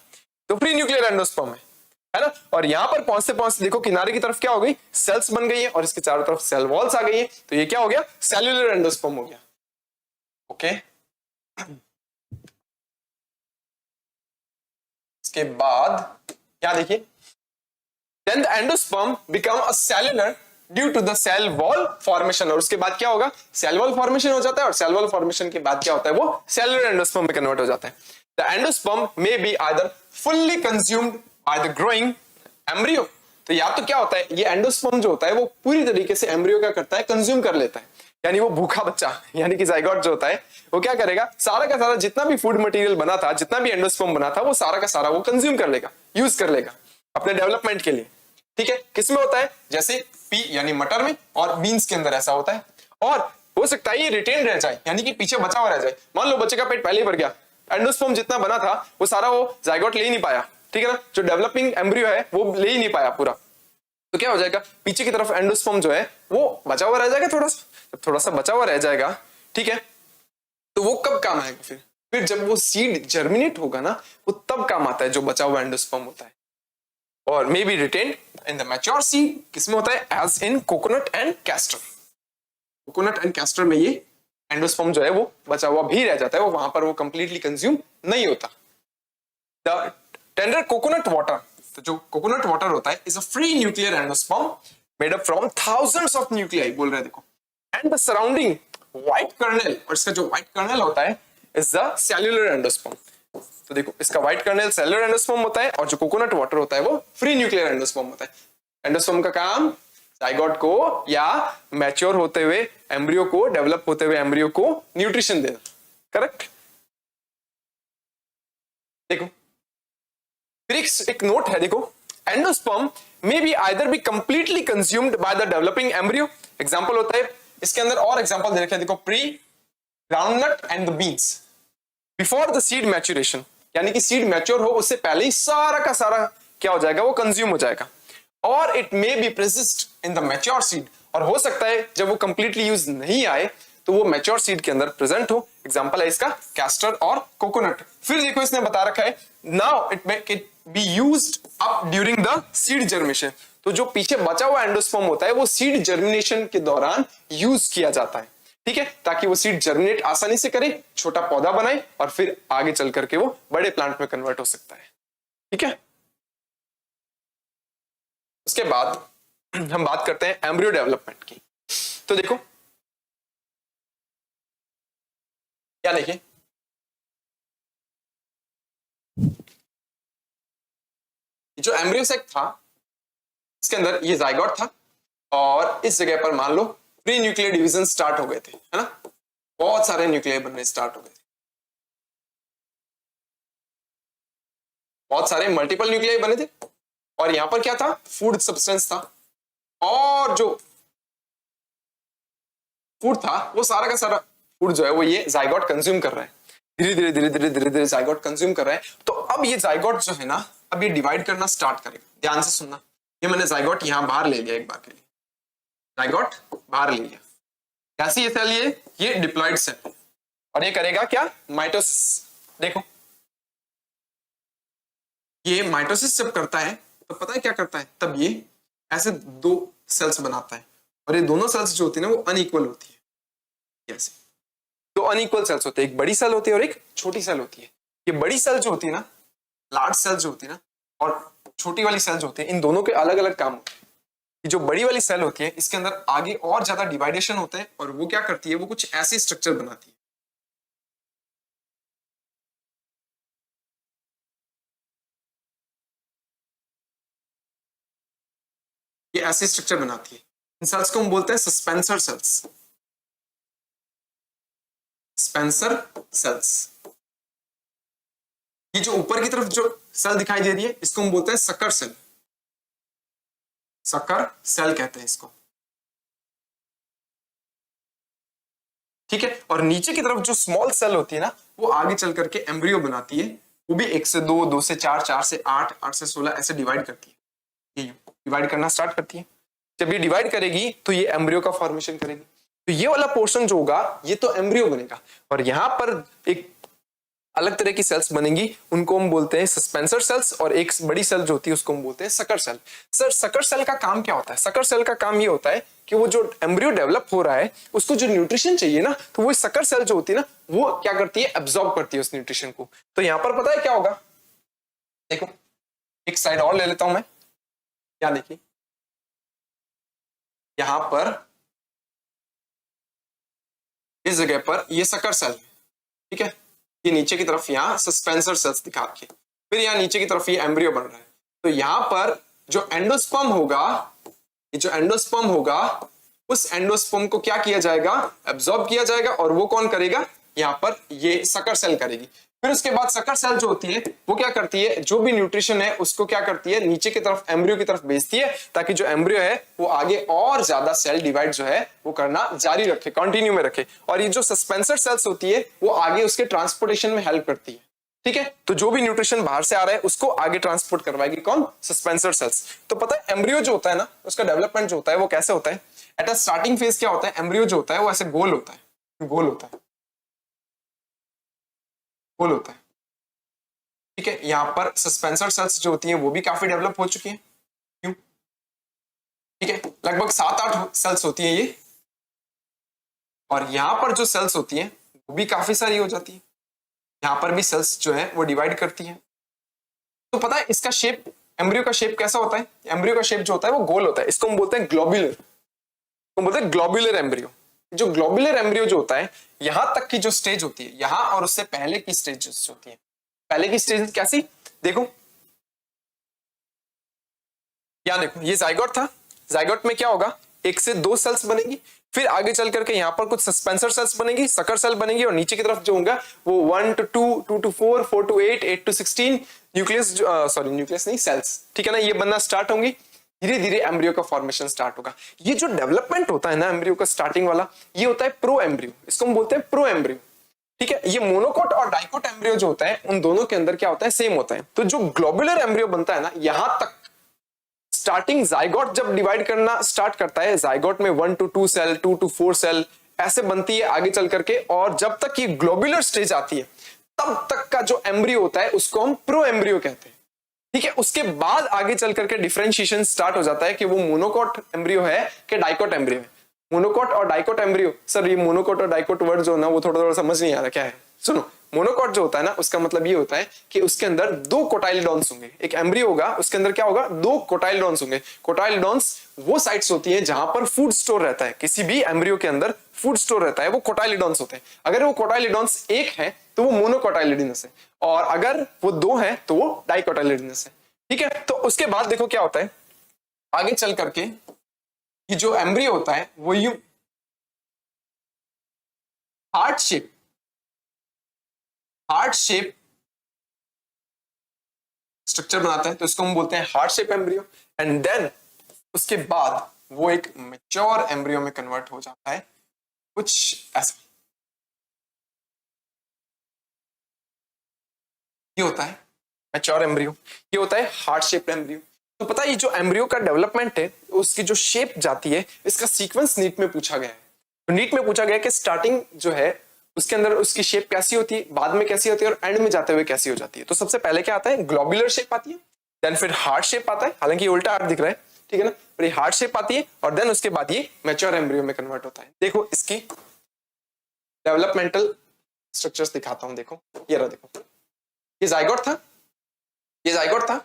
तो फ्री न्यूक्लियर एंडोस्पर्म है ना। और यहां पर पहुंचते पहुंचते देखो किनारे की तरफ क्या हो गई, सेल्स बन गई है और इसके चारों तरफ सेल वॉल्स आ गई है, तो ये क्या हो गया, सेल्यूलर एंडोस्पर्म हो गया। ओके, इसके बाद क्या देखिए, then the endosperm become a cellular due to the cell wall formation। और उसके बाद क्या होगा, सेल वॉल फॉर्मेशन हो जाता है, और सेल वॉल फॉर्मेशन के बाद क्या होता है, वो सेलुलर एंडोस्पर्म में कन्वर्ट हो जाता है। The endosperm may be either fully consumed by the growing embryo। तो या तो क्या होता है, ये एंडोस्पर्म जो होता है वो पूरी तरीके से एम्ब्रियो क्या करता है, कंज्यूम कर लेता है, यानी वो भूखा बच्चा यानी कि जाइगोट जो होता है वो क्या करेगा, सारा का सारा जितना भी फूड मटेरियल बना था, जितना भी एंडोस्पर्म बना था, वो सारा का सारा वो कंज्यूम कर लेगा, यूज कर लेगा अपने डेवलपमेंट के लिए। ठीक है, किसमें होता है, जैसे पी यानी मटर में, और बीन्स के अंदर ऐसा होता है। और हो सकता है ये रिटेन रह जाए, यानी कि पीछे बचा हुआ रह जाए। मान लो बच्चे का पेट पहले ही भर गया, एंडोस्पर्म जितना बना था वो सारा वो जाइगोट ले ही नहीं पाया, ठीक है ना, जो डेवलपिंग एम्ब्रियो है वो ले ही नहीं पाया पूरा, तो क्या हो जाएगा, पीछे की तरफ एंडोस्पर्म जो है वो बचा हुआ रह जाएगा थोड़ा सा। जब थोड़ा सा बचा हुआ रह जाएगा, ठीक है, तो वो कब काम आएगा, फिर जब वो सीड जर्मिनेट होगा ना, वो तब काम आता है जो बचा हुआ एंडोस्पर्म होता है। और may be retained in the mature seed, किसमें होता है, as in coconut and castor. Coconut and castor में ये एंडोस्पर्म जो है वो बचा हुआ भी रह जाता है, वो वहां पर वो कंप्लीटली कंज्यूम नहीं होता। द टेंडर कोकोनट वाटर, तो जो कोकोनट वाटर होता है is a free nuclear endosperm made up from thousands of nuclei, बोल रहे हैं देखो, and the surrounding white kernel, और इसका जो व्हाइट कर्नेल होता है इज द सेल्यूलर एंडोस्पर्म। तो देखो इसका व्हाइट कर्नेल सेल्यूलर एंडोस्पर्म होता है, और जो कोकोनट वाटर होता है वो फ्री न्यूक्लियर एंडोस्पर्म होता है। एंडोस्पर्म का काम जाइगोट को या मैच्योर होते हुए एम्ब्रियो को, डेवलप होते हुए एम्ब्रियो को न्यूट्रिशन देना, करेक्ट। देखो फिर एक नोट है, देखो endosperm may be either be completely consumed by the developing embryo. Example होता है इसके अंदर, और एग्जांपल दे रखे हैं, देखो pre groundnut and the beans before the seed maturation, यानी कि सीड मैच्योर हो उससे पहले ही सारा का सारा क्या हो जाएगा, वो कंज्यूम हो जाएगा। और it may be persist in the mature seed, और हो सकता है जब वो कंप्लीटली यूज नहीं आए तो वो मैच्योर सीड के अंदर प्रेजेंट हो। एग्जांपल है इसका कैस्टर और कोकोनट। फिर देखो इसने बता रखा है now it be used up during the seed germination, तो जो पीछे बचा हुआ एंडोस्पर्म होता है वो सीड जर्मिनेशन के दौरान यूज किया जाता है, ठीक है, ताकि वो सीड जर्मिनेट आसानी से करे, छोटा पौधा बनाए, और फिर आगे चल करके वो बड़े प्लांट में कन्वर्ट हो सकता है, ठीक है। उसके बाद हम बात करते हैं एम्ब्रियो डेवलपमेंट की। तो देखो क्या देखिए, जो एम्ब्रियो सेक था इसके अंदर ये जाइगोट था, और इस जगह पर मान लो प्री न्यूक्लियर डिवीजन स्टार्ट हो गए थे, है ना, बहुत सारे न्यूक्लियर बनने स्टार्ट हो गए थे, बहुत सारे मल्टीपल न्यूक्लियर बने थे। और यहां पर क्या था, फूड सब्सटेंस था, और जो फूड था वो सारा का सारा फूड जो है वो ये जाइगोट कंज्यूम कर रहा है, धीरे धीरे धीरे धीरे धीरे धीरे जाइगोट कंज्यूम कर रहा है। तो अब ये जाइगोट जो है ना, अब ये डिवाइड करना स्टार्ट करेगा। ध्यान से सुनना, ये मैंने जाइगोट यहां बाहर ले लिया, एक बार के लिए जाइगोट बाहर ले लिया, कैसे ये सेल, ये डिप्लॉइड सेल, और ये करेगा क्या, माइटोसिस। देखो ये माइटोसिस जब करता है तो पता है क्या करता है, तब ये ऐसे दो सेल्स बनाता है, और ये दोनों सेल्स जो होती है ना वो अनइक्वल होती है, ऐसे दो अनइक्वल सेल्स होते हैं, एक बड़ी सेल होती है और एक छोटी सेल होती है। ये बड़ी सेल जो होती है ना, लार्ज सेल जो होती है ना, और छोटी वाली सेल जो होती है, इन दोनों के अलग अलग काम होते हैं। ये जो बड़ी वाली सेल होती है इसके अंदर आगे और ज्यादा डिवाइडेशन होता है, और वो क्या करती है, वो कुछ ऐसे स्ट्रक्चर बनाती है, ये ऐसे स्ट्रक्चर बनाती है। इन सेल्स को हम बोलते हैं सस्पेंसर सेल्स, स्पेंसर सेल्स। ये जो ऊपर की तरफ जो सेल दिखाई दे रही है इसको हम बोलते हैं सकर सेल, सकर सेल कहते हैं इसको, ठीक है। और नीचे की तरफ जो स्मॉल सेल होती है ना, वो आगे चल करके एम्ब्रियो बनाती है, वो भी 1 से 2, 2 से 4, 4 से 8, 8 से 16 ऐसे डिवाइड करती है, ये डिवाइड करना स्टार्ट करती है। जब ये डिवाइड करेगी तो ये एम्ब्रियो का फॉर्मेशन करेगी, तो ये वाला पोर्शन जो होगा ये तो एम्ब्रियो बनेगा, और यहां पर एक अलग तरह की सेल्स बनेंगी, उनको हम बोलते हैं सस्पेंसर सेल्स, और एक बड़ी सेल जो होती है उसको हम बोलते हैं sucker cell. Sir sucker cell का काम क्या होता है? सकर सेल का काम ये होता है कि वो जो एम्ब्रियो डेवलप हो रहा है उसको जो न्यूट्रिशन चाहिए ना, तो वो सकर सेल जो होती है ना वो क्या करती है, एब्जॉर्ब करती है उस न्यूट्रिशन को। तो यहां पर पता है क्या होगा, देखो एक साइड और ले लेता हूं मैं, क्या देखिए यहां पर इस जगह पर ये सकर सेल, ठीक है, ये नीचे की तरफ यहाँ सस्पेंसर सेल्स दिखा के, फिर यहाँ नीचे की तरफ ये एम्ब्रियो बन रहा है। तो यहाँ पर जो एंडोस्पर्म होगा, ये जो एंडोस्पर्म होगा उस एंडोस्पर्म को क्या किया जाएगा, एब्जॉर्ब किया जाएगा, और वो कौन करेगा, यहाँ पर ये सकर सेल करेगी। फिर उसके बाद सकर सेल जो होती है वो क्या करती है, जो भी न्यूट्रिशन है उसको क्या करती है, नीचे की तरफ एम्ब्रियो की तरफ भेजती है, ताकि जो एम्ब्रियो है वो आगे और ज्यादा सेल डिवाइड जो है वो करना जारी रखे, कंटिन्यू में रखे। और ये जो सस्पेंसर सेल्स होती है वो आगे उसके ट्रांसपोर्टेशन में हेल्प करती है, ठीक है। तो जो भी न्यूट्रिशन बाहर से आ रहा है उसको आगे ट्रांसपोर्ट करवाएगी कौन, सस्पेंसर सेल्स। तो पता है एम्ब्रियो जो होता है ना उसका डेवलपमेंट जो होता है वो कैसे होता है, एट अ स्टार्टिंग फेज क्या होता है, एम्ब्रियो जो होता है वो ऐसे गोल होता है, गोल होता है, गोल होता है, ठीक है। यहां पर सस्पेंसर सेल्स जो होती हैं वो भी काफी डेवलप हो चुकी हैं, क्यों, ठीक है, लगभग 7-8 सेल्स होती हैं ये, और यहां पर जो सेल्स होती हैं वो भी काफी सारी हो जाती है, यहां पर भी सेल्स जो है वो डिवाइड करती हैं। तो पता है इसका शेप, एम्ब्रियो का शेप कैसा होता है, एम्ब्रियो का शेप जो होता है वो गोल होता है, इसको हम बोलते हैं ग्लोब्यूलर, तो बोलते हैं ग्लोब्यूलर एम्ब्रियो। जो ग्लोब्यूलर एम्ब्रियो जो होता है यहां तक की जो स्टेज होती है, यहां और उससे पहले की स्टेजेस होती है, पहले की स्टेज कैसी, देखो यहाँ देखो ये जाइगोट था, जाइगोट में क्या होगा, 1 से 2 सेल्स बनेगी, फिर आगे चल करके यहाँ पर कुछ सस्पेंसर सेल्स बनेगी, सकर सेल बनेगी, और नीचे की तरफ जो होगा वो 1 to 2, 2 to 4, 4 to 8, 8 to 16 nucleus, sorry nucleus नहीं सेल्स, ठीक है ना, ये बनना स्टार्ट होंगी, धीरे धीरे एम्ब्रियो का फॉर्मेशन स्टार्ट होगा। ये जो डेवलपमेंट होता है ना एम्ब्रियो का स्टार्टिंग वाला, ये होता है प्रो एम्ब्रियो, इसको हम बोलते हैं प्रो एम्ब्रियो, ठीक है। ये मोनोकोट और डाइकोट एम्ब्रियो जो होता है उन दोनों के अंदर क्या होता है, सेम होता है। तो जो ग्लोबुलर एम्ब्रियो बनता है ना, यहां तक स्टार्टिंग जाइगोट जब डिवाइड करना स्टार्ट करता है, जाइगोट में 1 to 2 सेल, 2 to 4 सेल ऐसे बनती है आगे चल करके, और जब तक ये ग्लोबुलर स्टेज आती है तब तक का जो एम्ब्रियो होता है उसको हम प्रो एम्ब्रियो कहते हैं, ठीक है। उसके बाद आगे चल करके डिफरेंशिएशन स्टार्ट हो जाता है कि वो मोनोकोट एम्ब्रियो है कि डाइकोट एम्ब्रियो है। मोनोकोट और डाइकोट एम्ब्रियो, सर ये मोनोकोट और डाइकोट वर्ड जो ना वो थोड़ा थोड़ा समझ नहीं आ रहा क्या है, सुनो। मोनोकोट जो होता है ना उसका मतलब ये होता है कि उसके अंदर 2 कोटाइलिडॉन्स होंगे, एक एम्ब्रियो होगा उसके अंदर क्या होगा, 2 कोटाइलिडॉन्स होंगे। कोटाइलिडॉन्स वो साइट्स होती हैं जहां पर फूड स्टोर रहता है, किसी भी एम्ब्रियो के अंदर फूड स्टोर रहता है, वो कोटाइलिडॉन्स होते हैं। अगर वो कोटाइलिडॉन्स 1 है तो वो मोनोकोटाइलिडनस है, और अगर वो 2 है तो वो डाइकोटाइलिडनस है, ठीक है। तो उसके बाद देखो क्या होता है, आगे चल करके ये जो एम्ब्रियो होता है वो यू हार्ट शेप स्ट्रक्चर बनाता है, तो इसको हम बोलते हैं heart shape embryo. And then उसके बाद वो एक मैच्योर एम्ब्रियो में कन्वर्ट हो जाता है, कुछ ऐसा ये होता है मैच्योर एम्ब्रियो, ये होता है हार्ट शेप एम्ब्रियो। तो पता है ये जो एम्ब्रियो का डेवलपमेंट है उसकी जो शेप जाती है, इसका सीक्वेंस नीट में पूछा गया है। तो नीट में पूछा गया कि स्टार्टिंग जो है उसके अंदर उसकी शेप कैसी होती है, बाद में कैसी होती है, और एंड में जाते हुए कैसी हो जाती है। तो सबसे पहले क्या आता है, ग्लोबुलर शेप आती है, देन फिर हार्ट शेप आता है, हालांकि उल्टा हार्ट दिख रहा है, ठीक है ना, पर ये हार्ट शेप आती है, और देन उसके बाद ये मैच्योर एम्ब्रियो में कन्वर्ट होता है। देखो इसकी डेवलपमेंटल स्ट्रक्चर्स दिखाता हूं, देखो ये रहा, देखो ये जाइगोट था, ये जाइगोट था,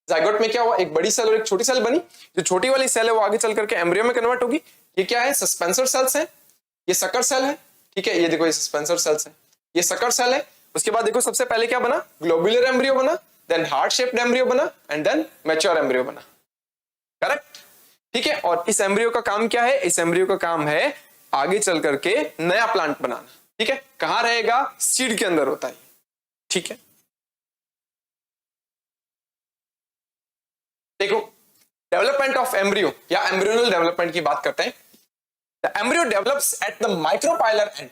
जाइगोट में क्या हुआ, एक बड़ी सेल और एक छोटी सेल बनी, जो छोटी वाली सेल है वो आगे चल करके एम्ब्रियो में कन्वर्ट होगी। ये क्या है, सस्पेंसर सेल्स है, ये सकर सेल है, ठीक है, ये देखो ये सस्पेंसर सेल्स है, ये सकर सेल है। उसके बाद देखो सबसे पहले क्या बना, ग्लोबुलर एम्ब्रियो बना, देन हार्ट शेप्ड एम्ब्रियो बना, एंड देन मैच्योर एम्ब्रियो बना, करेक्ट, ठीक है। और इस एम्ब्रियो का काम क्या है, इस एम्ब्रियो का काम है आगे चल करके नया प्लांट बनाना, ठीक है। कहां रहेगा, सीड के अंदर होता है, ठीक है। देखो डेवलपमेंट ऑफ एम्ब्रियो या एम्ब्रियोनल डेवलपमेंट की बात करते हैं। The embryo develops at the micropylar and,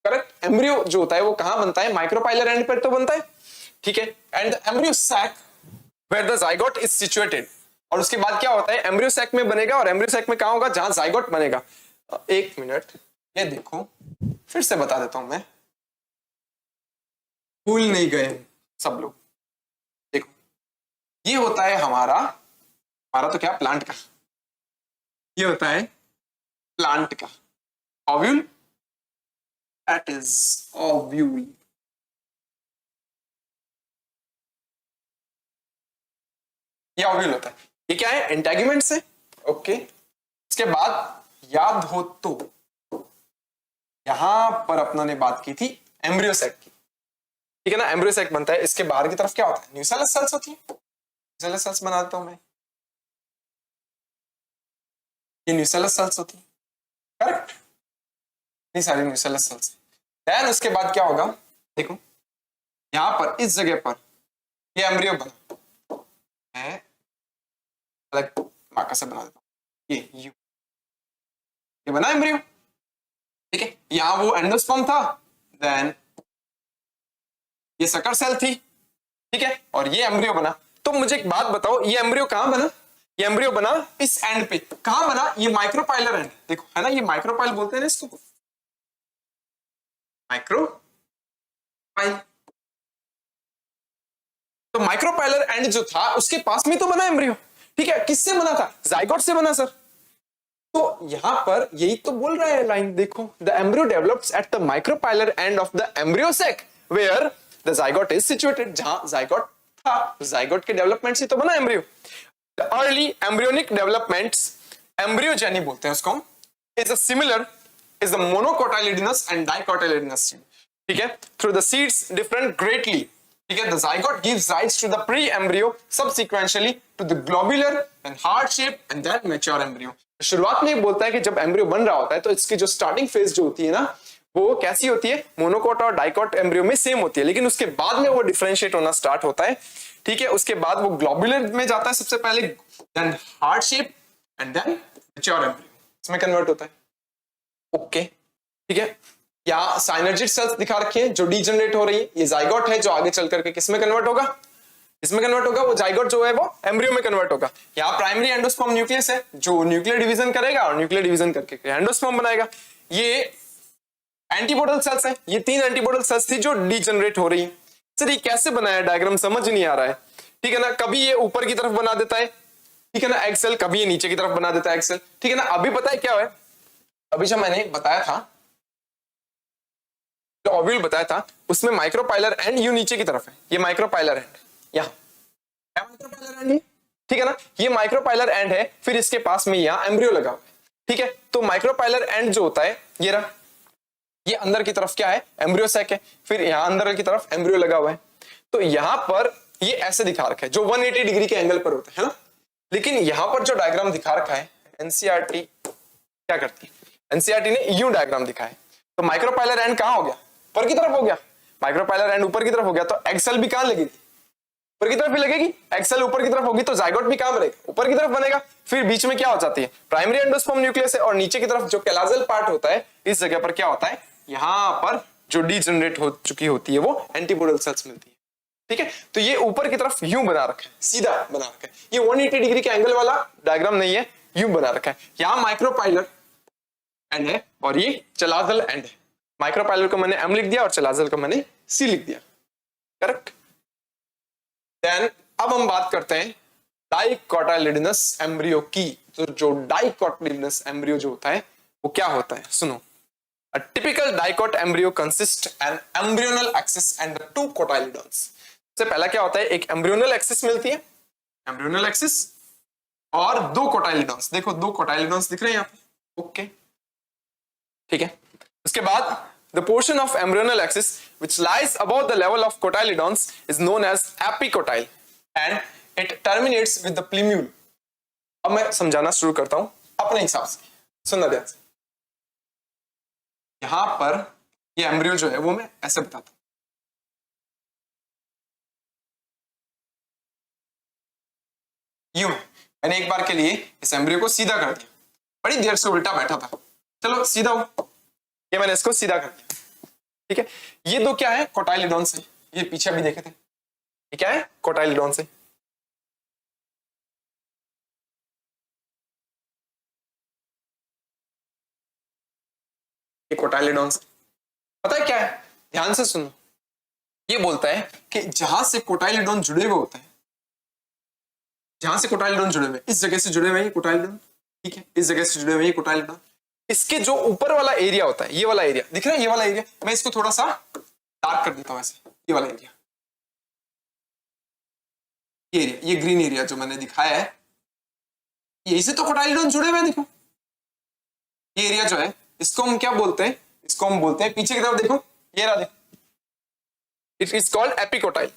correct. Embryo जो होता है वो कहां बनता है, माइक्रोपाइलर एंड पर तो बनता है, ठीक है। And the embryo sac where the zygote is situated, और उसके बाद क्या होता है, एम्ब्रियो सैक में बनेगा, और एम्ब्रियो सैक में कहां होगा, जहां जाइगोट बनेगा। एक मिनट, ये देखो, फिर से बता देता हूं मैं, भूल नहीं गए सब लोग। देखो, ये होता है हमारा हमारा तो क्या, प्लांट का। ये होता है प्लांट का ओव्यूल, दैट इज ओव्यूल। ये ओव्यूल होता है। ये क्या है, इंटेगुमेंट से। ओके, इसके बाद याद हो तो यहां पर अपना ने बात की थी एम्ब्रियो सैक की, ठीक है ना। एम्ब्रियो सैक बनता है, इसके बाहर की तरफ क्या होता है, न्यूसेलस सेल्स होती है। न्यूसेलस सेल्स बना देता हूं मैं, ये न्यूसेलस सेल्स होती है, करेक्ट। नहीं, सारी न्यूसेलस सेल्स। देन उसके बाद क्या होगा, देखो यहां पर इस जगह पर ये एम्ब्रियो बना, मैं अलग मार्कर से बना देता हूं, ये बना एम्ब्रियो, ठीक है। यहां वो एंडोस्पर्म था, देन ये सकर सेल थी, ठीक है, और ये एम्ब्रियो बना। तो मुझे एक बात बताओ, ये एम्ब्रियो कहां बना, ये एम्ब्रियो बना इस एंड पे, कहां बना, ये माइक्रोपाइलर एंड, देखो है ना, ये माइक्रोपाइल बोलते हैं ना इसको, माइक्रोपाइल। तो माइक्रोपाइलर एंड जो था उसके पास में तो बना एम्ब्रियो, ठीक है। किससे बना था, जाइगोट से बना सर। तो यहां पर यही तो बोल रहा है लाइन, देखो, the embryo develops at the micropylar end of the embryo sac where the zygote is situated. जहां जाइगोट था, जाइगोट के डेवलपमेंट से तो बना embryo. The early embryonic developments, embryogeny बोलते हैं उसको, is a similar, is the monocotyledonous and dicotyledonous seed, ठीक है। Through the seeds different greatly, ठीक है। The zygote gives rise to the pre embryo, subsequentially to the globular and heart shape and then mature embryo. शुरुआत में बोलता है कि जब एम्ब्रियो बन रहा होता है तो इसकी जो स्टार्टिंग फेज जो होती है ना, वो कैसी होती है, मोनोकोट और डाइकोट एम्ब्रियो में सेम होती है, लेकिन उसके बाद में वो डिफरेंशिएट होना स्टार्ट होता है, ठीक है। उसके बाद वो ग्लोबुलर में जाता है सबसे पहले, then heart shape and then mature embryo, इसमें कन्वर्ट होता है। ओके, ठीक है। यहाँ साइनर्जिड सेल्स दिखा रखी है जो डीजनरेट हो रही है, ये जाइगोट है जो आगे चल करके किसमें कन्वर्ट होगा, इसमें कन्वर्ट होगा। वो जाइगोट जो है वो एम्ब्रियो में कन्वर्ट होगा। यहाँ प्राइमरी एंडोस्पर्म न्यूक्लियस है जो न्यूक्लियर डिवीजन करेगा और न्यूक्लियर डिवीजन करके एंडोस्पर्म बनाएगा। ये एंटीपोडल सेल्स है, ये 3 एंटीपोडल सेल्स थी जो डीजनरेट हो रही है। सर ये कैसे बनाया, डायग्राम समझ नहीं आ रहा है, ठीक है ना। कभी ये ऊपर की तरफ बना देता है, ठीक है ना, एग सेल, कभी ये नीचे की तरफ बना देता है एग सेल, ठीक है ना। अभी पता है क्या है, अभी जो मैंने बताया था, जो ओव्यूल बताया था, उसमें माइक्रोपाइलर एंड यू नीचे की तरफ है, ये माइक्रोपाइलर एंड, यहाँ माइक्रोपाइलर एंड, ठीक है ना, ये माइक्रोपाइलर एंड है। फिर इसके पास में यहाँ एम्ब्रियो लगा हुआ है, ठीक है। तो माइक्रोपाइलर एंड जो होता है ये रहा, ये अंदर की तरफ क्या है, एम्ब्रियो सैक है। फिर यहाँ अंदर की तरफ एम्ब्रियो लगा हुआ है। तो यहाँ पर ये ऐसे दिखा रखा है जो 180 डिग्री के एंगल पर होता है ना। लेकिन यहाँ पर जो डायग्राम दिखा रखा है, एनसीईआरटी क्या करती है, एनसीईआरटी ने यू डायग्राम दिखा है। तो माइक्रोपाइलर एंड कहां हो गया, ऊपर की तरफ हो गया, माइक्रोपाइलर एंड ऊपर की तरफ हो गया। तो एक्सेल भी कहां लगेगी, ऊपर की तरफ भी लगेगी। एक्सेल ऊपर की तरफ होगी तो जाइगोट भी कहां बनेगा, ऊपर की तरफ बनेगा। फिर बीच में क्या हो जाती है, प्राइमरी एंडोस्पर्म न्यूक्लियस है, और नीचे की तरफ जो कैलाजल पार्ट होता है, इस जगह पर क्या होता है, यहां पर जो डीजनरेट हो चुकी होती है वो एंटीपोडल सेल्स मिलती है, ठीक है। तो ये ऊपर की तरफ यूं बना रखा है, सीधा बना रखा है, ये 180 डिग्री के एंगल वाला डायग्राम नहीं है, यूं बना रखा है। यहां माइक्रोपाइलर एंड है और ये चलाजल एंड है। माइक्रोपाइलर को मैंने एम लिख दिया और चलाजल को मैंने सी लिख दिया, करेक्ट। देन अब हम बात करते हैं डाइकोटाइलिडनस एम्ब्रियो की। तो जो डाइकोटाइलिडनस एम्ब्रियो जो होता है वो क्या होता है, सुनो। A typical dicot embryo consists an embryonal axis and the 2 cotyledons। सबसे पहला क्या होता है, एक एम्ब्रियोनल एक्सिस मिलती है, एम्ब्रियोनल एक्सिस, और 2 कोटाइलिडॉन्स। देखो 2 कोटाइलिडॉन्स दिख रहे हैं यहाँ पे, ओके, ठीक है। उसके बाद the portion of embryonal axis which lies above the level of cotyledons is known as apicotyle and it terminates with the plumule। अब मैं समझाना शुरू करता हूं अपने हिसाब से, सुनना ध्यान से। यहां पर ये एम्ब्रियो जो है वो मैं ऐसे बताता हूं, यूं मैंने एक बार के लिए इस एम्ब्रियो को सीधा कर दिया, बड़ी देर से उल्टा बैठा था, चलो सीधा हो, ये मैंने इसको सीधा कर दिया, ठीक है। ये 2 क्या है, कोटाइलिडॉन्स है, ये पीछे भी देखे थे, ये क्या है, कोटाइलिडॉन्स है। ये कोटाइलिडॉन्स। पता है क्या है, ध्यान से सुनो। ये बोलता है कि जहां से कोटाइलिडॉन जुड़े हुए होते हैं, जहां से कोटाइलिडॉन जुड़े हुए, इस जगह से जुड़े हुए हैं कोटाइलिडॉन, ठीक है, इस जगह से जुड़े हुए हैं कोटाइलिडॉन। इसके जो ऊपर वाला एरिया होता है, ये वाला एरिया दिख रहा है, ये वाला एरिया, मैं इसको थोड़ा सा डार्क कर देता हूं ऐसे, ये वाला एरिया, ये एरिया, ये ग्रीन एरिया जो मैंने दिखाया है, यही से तो कोटाइलिडॉन जुड़े हुए हैं। देखो ये एरिया जो है, इसको हम क्या बोलते हैं, इसको हम बोलते हैं, पीछे की तरफ देखो, ये रहा देखो, it is called epicotyl.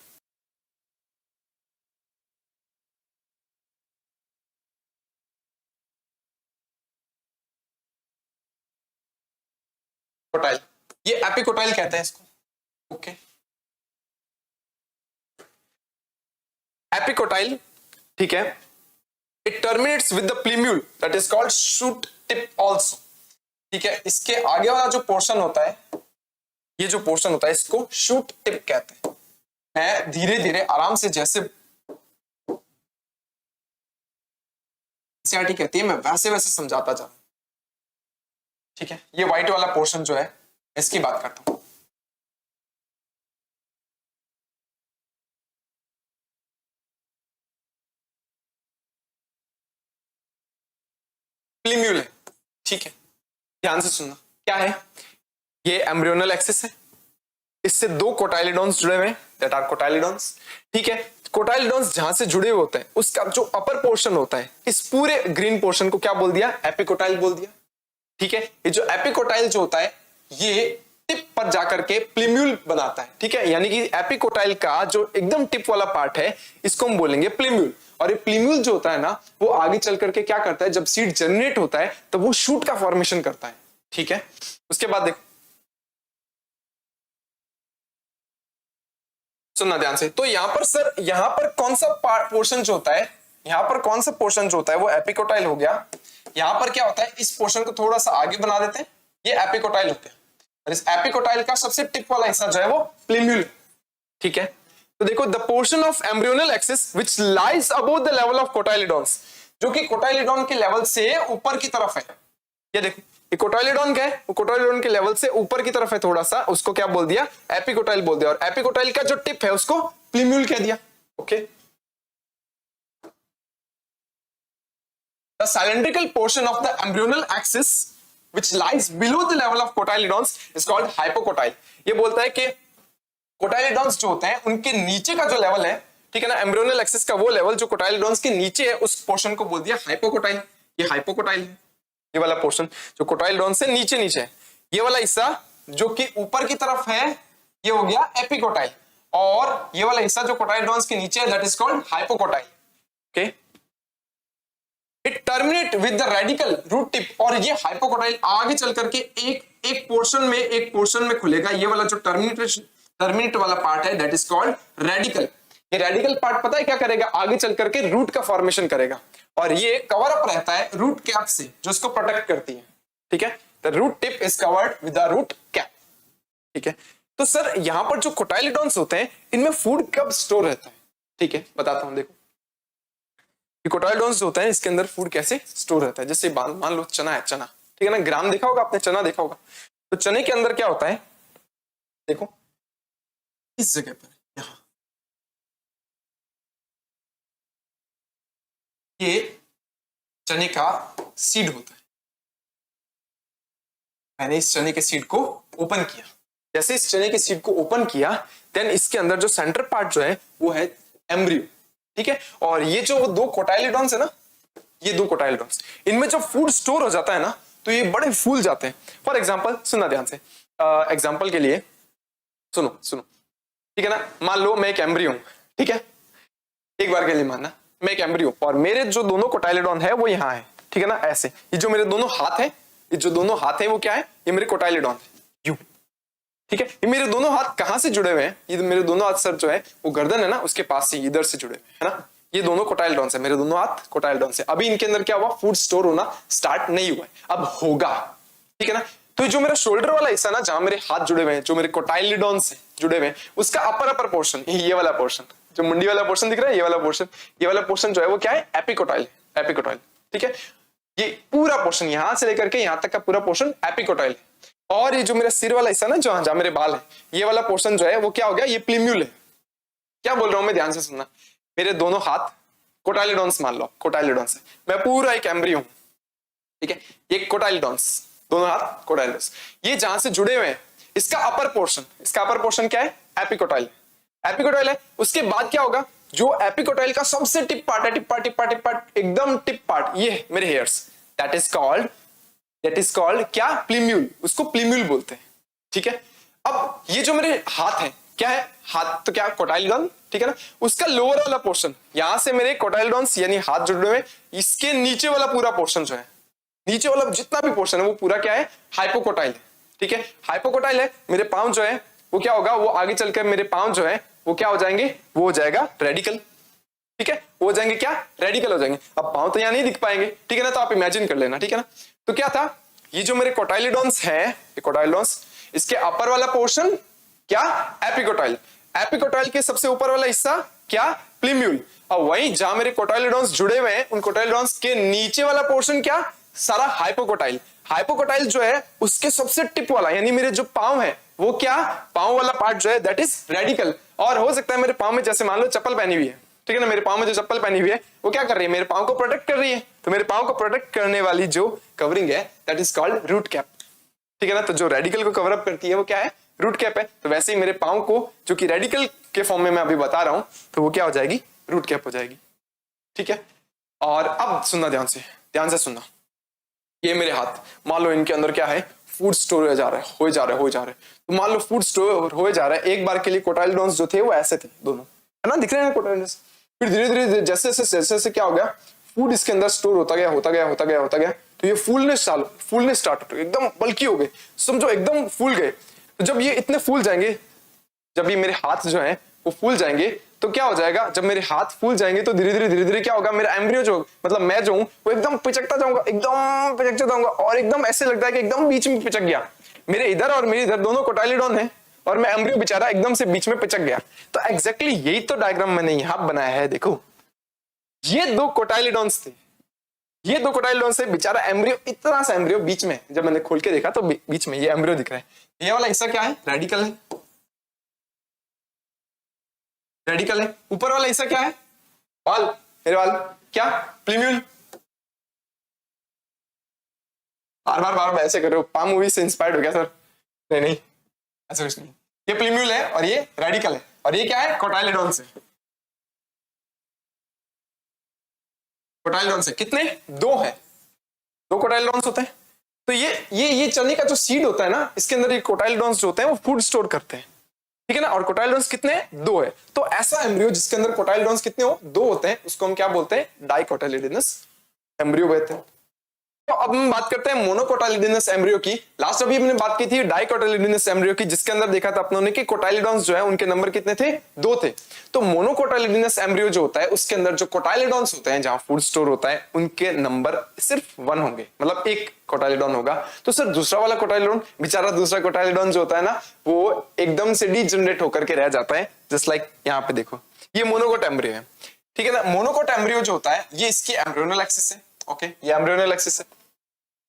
Quartile, ये एपिकोटाइल कहते हैं इसको, ओके। एपिकोटाइल, ठीक है, it terminates with the प्लीम्यूल that is called shoot tip also, ठीक है। इसके आगे वाला जो पोर्शन होता है, ये जो पोर्शन होता है, इसको शूट टिप कहते हैं। मैं धीरे धीरे आराम से, जैसे एनसीईआरटी कहती है, मैं वैसे वैसे समझाता जा रहा हूं, ठीक है। ये व्हाइट वाला पोर्शन जो है, इसकी बात करता हूं। प्लीम्यूल है, ठीक है, ध्यान से सुनना क्या है। ये एम्ब्रियोनल एक्सिस है, इससे दो कोटाइलिडॉन्स जुड़े हुए हैं, दैट आर कोटाइलिडॉन्स, ठीक है। कोटाइलिडॉन्स जहां से जुड़े हुए होते हैं, उसका जो अपर पोर्शन होता है, इस पूरे ग्रीन पोर्शन को क्या बोल दिया, एपिकोटाइल बोल दिया, ठीक है। ये जो एपिकोटाइल जो होता है, ये टिप पर जाकर के प्लीम्यूल बनाता है, ठीक है। यानी कि एपिकोटाइल का जो एकदम टिप वाला पार्ट है, इसको हम बोलेंगे प्लीम्यूल। और ये प्लीम्यूल जो होता है ना, वो आगे चल करके क्या करता है, जब सीड जनरेट होता है तो वो शूट का फॉर्मेशन करता है, ठीक है। उसके बाद देखो, सुनना ध्यान से। तो यहां पर सर, यहां पर कौन सा पोर्शन जो होता है, यहां पर कौन सा पोर्शन जो होता है वो एपिकोटाइल हो गया। यहां पर क्या होता है, इस पोर्शन को थोड़ा सा आगे बना देते हैं, ये एपिकोटाइल होते हैं। और इस एपिकोटाइल का सबसे टिप वाला हिस्सा जो है वो प्लीम्यूल, ठीक है। तो देखो, the portion of embryonal axis which lies above the level of cotyledons, जो कि कोटाइलिडॉन के लेवल से ऊपर की तरफ है। ये देखो, ये कोटाइलिडॉन क्या है, वो कोटाइलिडॉन के लेवल से ऊपर की तरफ है थोड़ा सा, उसको क्या बोल दिया, एपिकोटाइल बोल दिया। और एपिकोटाइल का जो टिप है उसको प्लीम्यूल कह दिया, okay. The cylindrical portion of the embryonal axis which lies below the level of cotyledons is called hypocotyl। ये बोलता है कि कोटाइलिडॉन्स जो होते हैं, उनके नीचे का जो लेवल है, ठीक है ना, एम्ब्रियोनल एक्सिस का वो लेवल जो कोटाइलिडॉन्स के नीचे है, उस पोर्शन को बोल दिया हाइपोकोटाइल। ये हाइपोकोटाइल है, ये वाला पोर्शन जो कोटाइलिडॉन से नीचे नीचे है। ये वाला हिस्सा जो कि ऊपर की तरफ है, ये हो गया एपिकोटाइल। और ये वाला हिस्सा जो कोटाइलिडॉन्स के नीचे है, that is called hypocotyl, okay. It terminate with the radical root tip. और ये हाइपोकोटाइल आगे चल करके एक पोर्शन में खुलेगा। ये वाला जो टर्मिनेट वाला पार्ट है, दैट इज कॉल्ड रेडिकल। ये रेडिकल पार्ट पता है क्या करेगा, आगे चल करके रूट का फॉर्मेशन करेगा। और ये कवर अप रहता है रूट कैप से, जो इसको प्रोटेक्ट करती है, ठीक है। The root tip is covered with the root cap, ठीक है। तो सर, यहां पर जो कोटाइलिडॉन्स होते हैं, इनमें फूड कब स्टोर रहता है, ठीक है, बताता हूं। देखो, कोटाइलिडॉन्स जो होता है, इसके अंदर फूड कैसे स्टोर रहता है। जैसे मान लो चना है, चना, ठीक है ना, ग्राम देखा होगा आपने, चना देखा होगा। तो चने के अंदर क्या होता है, देखो इस जगह पर, यहां ये चने का सीड होता है। मैंने इस चने के सीड को ओपन किया, जैसे इस चने के सीड को ओपन किया, देन इसके अंदर जो सेंटर पार्ट जो है वो है एम्ब्रियो, ठीक है। और ये जो दो कोटाइलिडॉन्स है ना, ये दो कोटाइलिडॉन्स, इनमें जब फूड स्टोर हो जाता है ना, तो ये बड़े फूल जाते हैं। फॉर एग्जांपल, सुनना ध्यान से, एग्जांपल के लिए सुनो, ठीक है ना। मान लो मैं एक एम्ब्रियो हूं, ठीक है, एक बार के लिए मानना मैं एक एम्ब्रियो, और मेरे जो दोनों कोटाइलिडॉन है वो यहाँ है, ठीक है ना, ऐसे। ये जो मेरे दोनों हाथ है, ये जो दोनों हाथ है वो क्या है, ये मेरे कोटाइलिडॉन है, यू, ठीक है। ये मेरे दोनों हाथ कहां से जुड़े हुए हैं, ये मेरे दोनों हाथ सर जो है वो गर्दन है ना, उसके पास से इधर से जुड़े हुए है ना। ये दोनों कोटाइलिडॉन है, मेरे दोनों हाथ कोटाइलिडॉन से। अभी इनके अंदर क्या हुआ, फूड स्टोर होना स्टार्ट नहीं हुआ है, अब होगा, ठीक है ना। तो जो मेरा शोल्डर वाला हिस्सा ना, जहां मेरे हाथ जुड़े हुए हैं, जो मेरे कोटाइलिडॉन से जुड़े हुए हैं, उसका अपर पोर्शन, ये वाला पोर्शन, जो मुंडी वाला पोर्शन दिख रहा है, ये वाला पोर्शन जो है वो क्या है, एपिकोटाइल, ठीक है। ये पूरा पोर्शन यहां से लेकर के यहां तक का पूरा पोर्शन एपिकोटाइल है। और ये जो मेरा सिर वाला हिस्सा ना, जहां मेरे बाल है, ये वाला पोर्शन जो है वो क्या हो गया, ये प्लीम्यूल है। क्या बोल रहा हूं मैं, ध्यान से सुनना। मेरे दोनों हाथ कोटाइलिडॉन्स मान लो, कोटाइलिडॉन्स है, मैं पूरा एक एम्ब्रियो हूं, ठीक है, ये कोटाइलिडॉन्स, दोनों हाथ कोटाइलिडॉन्स, ये जहां से जुड़े हुए हैं, इसका अपर पोर्शन क्या है, एपिकोटाइल, एपिकोटाइल है। उसके बाद क्या होगा, जो एपिकोटाइल का सबसे टिप पार्ट है, टिप पार्ट एकदम टिप पार्ट, ये मेरे हेयर्स, दैट इज कॉल्ड क्या, प्लीम्यूल, उसको प्लीम्यूल बोलते हैं, ठीक है। अब ये जो मेरे हाथ है, क्या है, हाथ तो क्या, कोटाइलिडॉन, ठीक है ना, उसका लोअर वाला पोर्शन, यहां से मेरे कोटाइलिडॉन्स यानी हाथ जुड़े हुए, इसके नीचे वाला पूरा पोर्शन जो है, नीचे वाला जितना भी पोर्शन है वो पूरा क्या है, हाइपोकोटाइल है, ठीक है, हाइपोकोटाइल है। मेरे पांव जो है वो क्या होगा, वो आगे चलकर मेरे पांव जो है वो क्या हो जाएंगे, वो हो जाएगा रेडिकल, ठीक है, वो हो जाएंगे क्या, रेडिकल हो जाएंगे। अब पांव तो यहां नहीं दिख पाएंगे, ठीक है ना, तो आप इमेजिन कर लेना, ठीक है ना। तो क्या था, ये जो मेरे कोटाइलिडॉन्स है, ये कोटाइलिडॉन्स, इसके अपर वाला पोर्शन क्या, एपिकोटाइल, एपिकोटाइल के सबसे ऊपर वाला हिस्सा क्या, प्लीम्यूल, और वहीं जहां मेरे कोटाइलिडॉन्स जुड़े हुए हैं, उन कोटाइलिडॉन्स के नीचे वाला पोर्शन क्या, सारा हाइपोकोटाइल। हाइपोकोटाइल जो है उसके सबसे टिप वाला, यानी मेरे जो पांव है वो क्या, पांव वाला पार्ट जो है दैट इज रेडिकल। और हो सकता है मेरे पांव में, जैसे मान लो चप्पल पहनी हुई है, ठीक है ना, मेरे पांव में जो चप्पल पहनी हुई है वो क्या कर रही है, मेरे पांव को प्रोटेक्ट कर रही है, तो मेरे पांव को प्रोटेक्ट करने वाली जो कवरिंग है that is called root cap, ठीक है ना। तो जो रेडिकल को कवर अप करती है वो क्या है, रूट कैप है। तो वैसे ही मेरे पांव को, जो कि रेडिकल के फॉर्म में मैं अभी बता रहा हूं, तो वो क्या हो जाएगी, रूट कैप हो जाएगी, ठीक है। और अब सुनना ध्यान से सुनना, ये मेरे हाथ, मान लो इनके अंदर क्या है, फूड स्टोर हो जा रहा है, तो मान लो फूड स्टोर हो जा रहा है, एक बार के लिए कोटाइलिडॉन्स जो थे वो ऐसे थे दोनों, है ना, दिख रहे हैं कोटाइलिडॉन्स, फिर धीरे धीरे जैसे क्या हो गया, फूड इसके अंदर स्टोर होता गया, तो ये फूलनेस स्टार्ट हो गई, एकदम बल्कि हो गए, समझो एकदम फूल गए। तो जब ये इतने फूल जाएंगे, जब ये मेरे हाथ जो है वो फूल जाएंगे, तो क्या हो जाएगा, जब मेरे हाथ फूल जाएंगे तो धीरे धीरे क्या होगा, मेरा एम्ब्रियो जो, मतलब मैं जो हूं वो एकदम पिचकता जाऊंगा, और एकदम ऐसे लगता है कि एकदम बीच में पिचक गया, मेरे इधर और मेरे इधर दोनों कोटाइलिडॉन है, और मैं एम्ब्रियो बेचारा एकदम से बीच में पिचक गया। तो एग्जैक्टली यही तो डायग्राम मैंने यहां बनाया है, देखो ये दो कोटाइलिडॉन्स थे, ये दो कोटाइलिडॉन से बेचारा एम्ब्रियो, इतना सा एम्ब्रियो बीच में, जब मैंने खोल के देखा तो बीच में ये एम्ब्रियो दिख रहा है। ये वाला हिस्सा क्या है, रेडिकल है, ऊपर वाला हिस्सा क्या है, बाल, मेरे बाल क्या, प्लीम्यूल। बार ऐसे कर रहे हो, पाम मूवी से इंस्पायर्ड हो गया सर, नहीं ऐसा कुछ नहीं, ये प्लीम्यूल है और ये रेडिकल है, और ये क्या है, कोटाइलिडॉन से, कोटाइलिडॉन से कितने, दो है, दो कोटाइलिडॉन्स होते हैं। तो ये चने का जो सीड होता है ना, इसके अंदर ये कोटाइलिडॉन्स जो होते हैं वो फूड स्टोर करते हैं, ठीक है ना, और कोटाइलिडॉन्स कितने, दो है। तो ऐसा एम्ब्रियो जिसके अंदर कोटाइलिडॉन्स कितने हो, दो होते हैं, उसको हम क्या बोलते हैं, डाइकोटाइलिडोनस एम्ब्रियो कहते हैं। तो अब हम बात करते हैं मोनोकोटाइलिडोनस एम्ब्रियो की। लास्ट अभी हमने बात की थी डाइकोटाइलिडोनस एम्ब्रियो की, जिसके अंदर देखा था अपनों ने कि कोटाइलिडॉन्स जो है उनके नंबर कितने थे, दो थे। तो मोनोकोटाइलिडोनस एम्ब्रियो जो होता है उसके अंदर जो कोटाइलिडॉन्स होते हैं, जहां फूड स्टोर होता है, उनके नंबर सिर्फ 1 होंगे, मतलब एक कोटाइलिडॉन होगा। तो सर दूसरा वाला कोटाइलिडॉन, बेचारा दूसरा कोटाइलिडॉन जो होता है ना, वो एकदम से डीजनरेट होकर के रह जाता है, जस्ट लाइक यहाँ पे देखो, ये मोनोकोट एम्ब्रियो है, ठीक है ना। मोनोकोट एम्ब्रियो जो होता है ये इसकी एम्ब्रियोनल एक्सिस है, ओके, ये एम्ब्रियोनल एक्सिस है।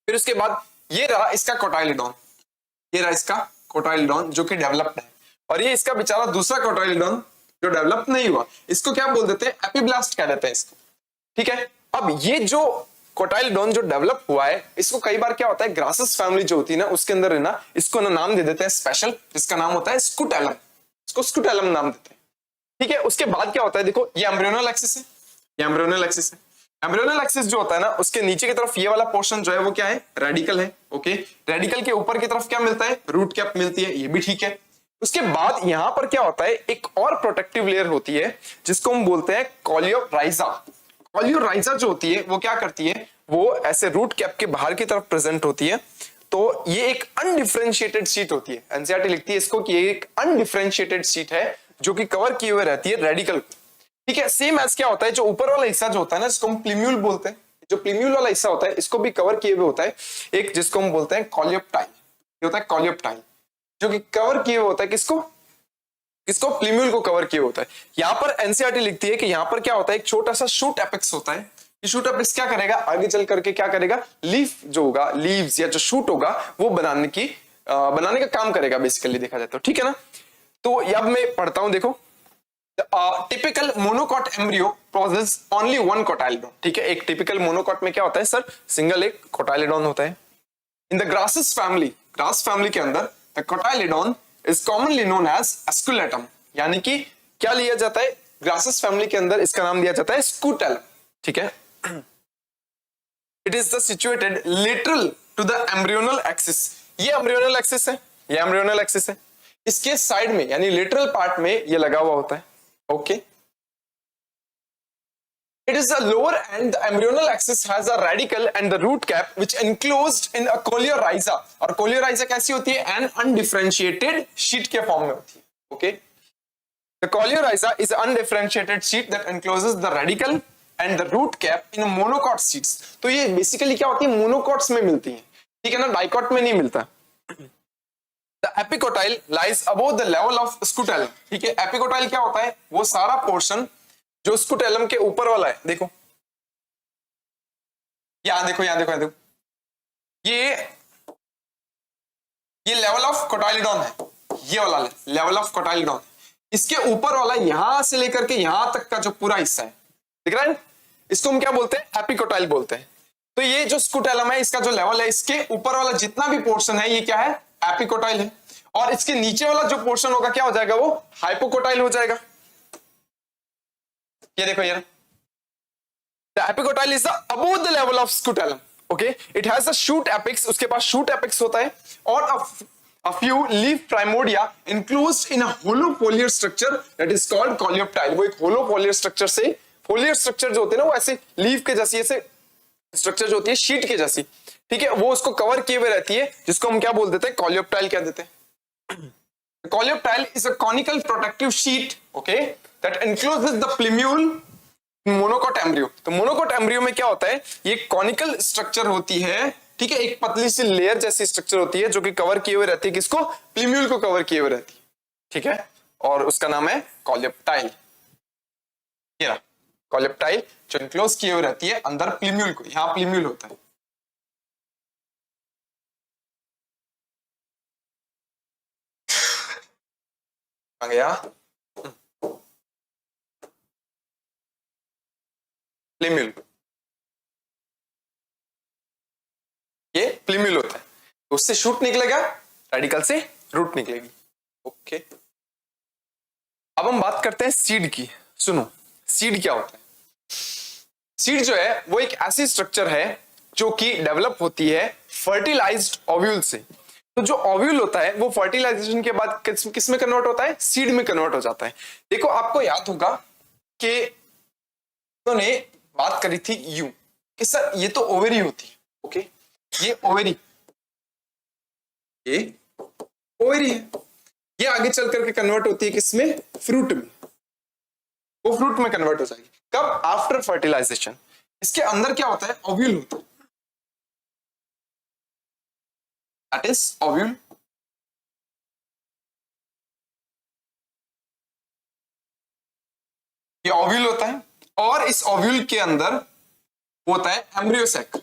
फिर उसके बाद ये रहा इसका कोटाइलिडॉन, ये रहा इसका कोटाइलिडॉन जो कि डेवलप्ड है, और ये इसका बेचारा दूसरा कोटाइलिडॉन जो डेवलप नहीं हुआ, इसको क्या बोल देते हैं, एपिब्लास्ट कह देते हैं इसको, ठीक है। अब ये जो कोटाइलिडॉन जो डेवलप हुआ है, इसको कई बार क्या होता है, ग्रासेस फैमिली जो होती है ना, उसके अंदर है ना, इसको ना नाम दे देते हैं स्पेशल, जिसका नाम होता है स्कूटेलम, इसको स्कूटेलम नाम देते हैं, ठीक है। उसके बाद क्या होता है, देखो ये एम्ब्रियोनल एक्सिस है, ये एम्ब्रियोनल एक्सिस है। एम्ब्रियोनल एक्सिस जो होता है ना, उसके नीचे की तरफ ये वाला पोर्शन जो है वो क्या है, रेडिकल है, ओके। रेडिकल के ऊपर की तरफ क्या मिलता है, रूट कैप मिलती है, ये भी ठीक है। उसके बाद यहां पर क्या होता है, एक और प्रोटेक्टिव लेयर होती है जिसको हम बोलते हैं कोलियोराइजा। कोलियोराइजा जो होती है वो क्या करती है, वो ऐसे रूट कैप के बाहर की तरफ प्रेजेंट होती है। तो ये एक अनडिफरेंशिएटेड शीट होती है, एनसीईआरटी लिखती है इसको कि ये एक अनडिफरेंशिएटेड शीट है जो कि कवर किए हुए रहती है रेडिकल, ठीक है। सेम एज क्या होता है, जो ऊपर वाला हिस्सा जो होता है ना, जिसको हम प्लीम्यूल बोलते हैं, जो प्लीम्यूल वाला हिस्सा होता है इसको भी कवर किए हुए होता है एक, जिसको हम बोलते हैं कोलियोप्टाइल, ये होता है कोलियोप्टाइल, जो कि कवर किए हुए होता है किसको, प्लीम्यूल को कवर किए होता है। यहां पर एनसीईआरटी लिखती है कि यहां पर क्या होता है, एक छोटा सा शूट एपेक्स होता है। ये शूट एपेक्स क्या करेगा, आगे चल करके क्या करेगा, लीफ जो होगा, लीव्स या जो शूट होगा वो बनाने की बनाने का काम करेगा बेसिकली देखा जाए तो, ठीक है ना। तो अब मैं पढ़ता हूं, देखो typical monocot embryo process only one cotyledon, ठीक है। एक टिपिकल मोनोकॉट में क्या होता है सर, सिंगल एक कोटाइलिडोन होता है। In the grasses family, grass family के अंदर the cotyledon is commonly known as scutellum, यानी कि क्या लिया जाता है ग्रासेस फैमिली के अंदर, इसका नाम दिया जाता है स्कूटेलम, ठीक है। It is the situated literal to the embryonal axis, ये एम्ब्रियोनल एक्सिस है, ये एम्ब्रियोनल एक्सिस है, इसके साइड में यानी लिटरल पार्ट में ये लगा हुआ होता है, okay. It is the lower end, the embryonal axis has a radical and the root cap which enclosed in a coleorhiza, और coleorhiza कैसी होती है, an undifferentiated sheet के फॉर्म में होती है, okay। The coleorhiza is an undifferentiated sheet that encloses the radical and the root cap in monocot sheets। तो ये बेसिकली क्या होती है, मोनोकॉट्स में मिलती है, ठीक है ना, डाइकॉट में नहीं मिलता। The epicotyle lies above the level of scutellum, ठीक है। एपिकोटाइल क्या होता है, वो सारा पोर्शन जो स्कूटेलम के ऊपर वाला है, देखो यहां देखो, यहां देखो, यहां देखो, ये लेवल ऑफ कोटाइलिडोन है, ये वाला लेवल ऑफ कोटाइलिडोन, इसके ऊपर वाला यहां से लेकर के यहां तक का जो पूरा हिस्सा है, दिख रहा है, इसको हम क्या बोलते हैं, एपिकोटाइल बोलते हैं। तो ये जो स्कूटेलम है, इसका जो लेवल है, इसके ऊपर वाला जितना भी पोर्शन है, ये क्या है, एपिकोटाइल है, और इसके नीचे वाला जो पोर्शन होगा क्या हो जाएगा, वो हाइपोकोटाइल हो जाएगा। ये देखो, ये the epicotyl is the above the level of scutellum, okay, it has a shoot apex, उसके पास shoot apex होता है, और a few leaf primordia enclosed in a hollow foliar structure that is called coleoptile। वो एक hollow foliar structure से, foliar structure जो होते हैं ना, वो ऐसे लीफ के जैसी ऐसे स्ट्रक्चर जो होती है शीट के जैसी, ठीक है, वो उसको कवर किए हुए रहती है, जिसको हम क्या बोल देते हैं, coleoptile कह देते हैं। Coleoptile is a conical protective sheet, okay, that encloses the plumule monocot embryo. तो मोनोकॉट एम्ब्रियो में क्या होता है, ये कॉनिकल स्ट्रक्चर होती है, ठीक है, एक पतली सी लेयर जैसी स्ट्रक्चर होती है जो कि कवर किए हुए रहती है, किसको, प्लूम्यूल को कवर किए हुए रहती है, ठीक है, और उसका नाम है कोलेप्टाइल। ये रहा कोलेप्टाइल जो इनक्लोज किए हुए रहती है अंदर प्लूम्यूल को, यहां प्लूम्यूल होता है। आ गया प्लूम्यूल, ये प्लूम्यूल होता है, तो उससे शूट निकलेगा, रेडिकल से रूट निकलेगी, ओके। अब हम बात करते हैं सीड की। सुनो, सीड क्या होता है, सीड जो है वो एक ऐसी स्ट्रक्चर है जो कि डेवलप होती है फर्टिलाइज्ड ओव्यूल से। तो जो ओव्यूल होता है वो फर्टिलाइजेशन के बाद किस में कन्वर्ट होता है, सीड में कन्वर्ट हो जाता है। देखो आपको याद होगा कि उन्होंने बात करी थी यू कि सर ये तो ओवेरी होती है, ओके, ये ओवेरी, ये ओवेरी है, ये आगे चल करके कन्वर्ट होती है किसमें, फ्रूट में, वो फ्रूट में कन्वर्ट हो जाएगी, कब, आफ्टर फर्टिलाइजेशन। इसके अंदर क्या होता है, ओव्यूल होता है, दैट इज ओव्यूल। ये ओव्यूल होता है, और इस ओव्यूल के अंदर होता है एम्ब्रियो सैक,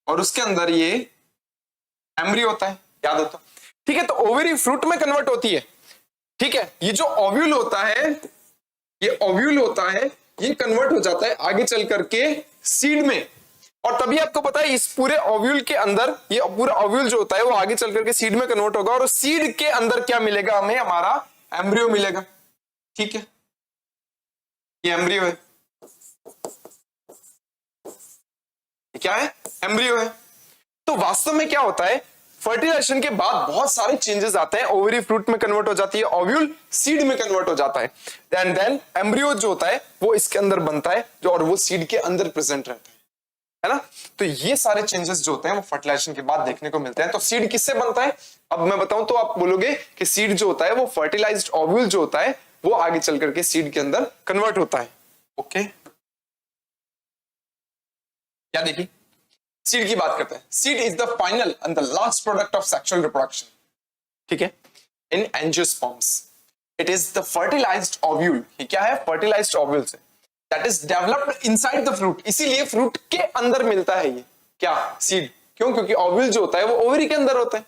और उसके अंदर ये एम्ब्रियो होता है, याद हो तो, ठीक है। तो ओवेरी फ्रूट में कन्वर्ट होती है, ठीक है। ये जो ओव्यूल होता है, ये ओव्यूल होता है, ये कन्वर्ट हो जाता है आगे चल करके सीड में, और तभी आपको पता है इस पूरे ओव्यूल के अंदर, ये पूरा ओव्यूल जो होता है वो आगे चल करके सीड में कन्वर्ट होगा, और सीड के अंदर क्या मिलेगा हमें, हमारा एम्ब्रियो मिलेगा, ठीक है, ये एम्ब्रियो है, ये क्या है, एम्ब्रियो है। तो वास्तव में क्या होता है, फर्टिलाइजेशन के बाद बहुत सारे चेंजेस आते हैं, ओवरी फ्रूट में कन्वर्ट हो जाती है, ओव्यूल सीड में कन्वर्ट हो जाता है, देन एम्ब्रियो जो होता है वो इसके अंदर बनता है, जो और वो सीड के अंदर प्रेजेंट रहता है ना। तो ये सारे चेंजेस जो होते हैं वो फर्टिलाइजेशन के बाद देखने को मिलते हैं। तो सीड किससे बनता है, अब मैं बताऊं तो आप बोलोगे कि सीड जो होता है वो फर्टिलाइज्ड ओव्यूल जो होता है वो आगे चल करके सीड के अंदर कन्वर्ट होता है, ओके। क्या देखिए, सीड की बात करते हैं। Seed is the final and the last product of sexual reproduction, ठीक है, in angiosperms. It is the fertilised ovule, ये क्या है, फर्टिलाइज्ड ओव्यूल से, that is developed inside the fruit, इसीलिए फ्रूट के अंदर मिलता है ये क्या, सीड, क्यों? क्योंकि ओव्यूल जो होता है वो ओवरी के अंदर होता है।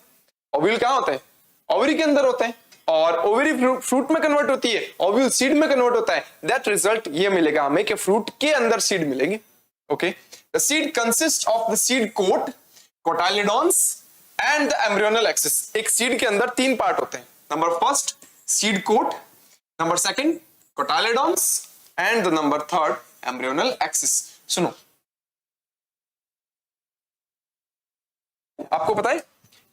ओव्यूल कहां होते हैं? ओवरी के अंदर होते हैं, और ओवरी फ्रूट में कन्वर्ट होती है, ओव्यूल सीड में कन्वर्ट होता है। दैट रिजल्ट ये मिलेगा हमें कि फ्रूट के अंदर सीड मिलेंगे। Okay, the seed consist of the seed coat, cotyledons and the embryonal axis. एक सीड के अंदर 3 पार्ट होते हैं। Number first seed coat, number second cotyledons and the number third embryonal axis. सुनो, आपको पता है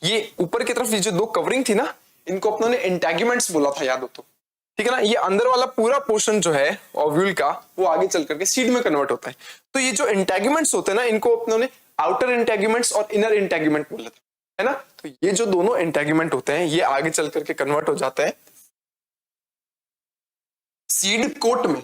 ये ऊपर की तरफ ये जो 2 कवरिंग थी ना, इनको अपनों ने इंटेगुमेंट्स बोला था, याद हो तो, ठीक है ना। ये अंदर वाला पूरा पोर्शन जो है ओव्यूल का, वो आगे चल करके सीड में कन्वर्ट होता है। तो ये जो इंटेगुमेंट्स होते हैं ना, इनको अपनों ने आउटर इंटेगुमेंट्स और इनर इंटेगुमेंट बोला था, है ना। तो ये जो दोनों इंटेगुमेंट होते हैं ये आगे चल करके कन्वर्ट हो जाते हैं सीड कोट में।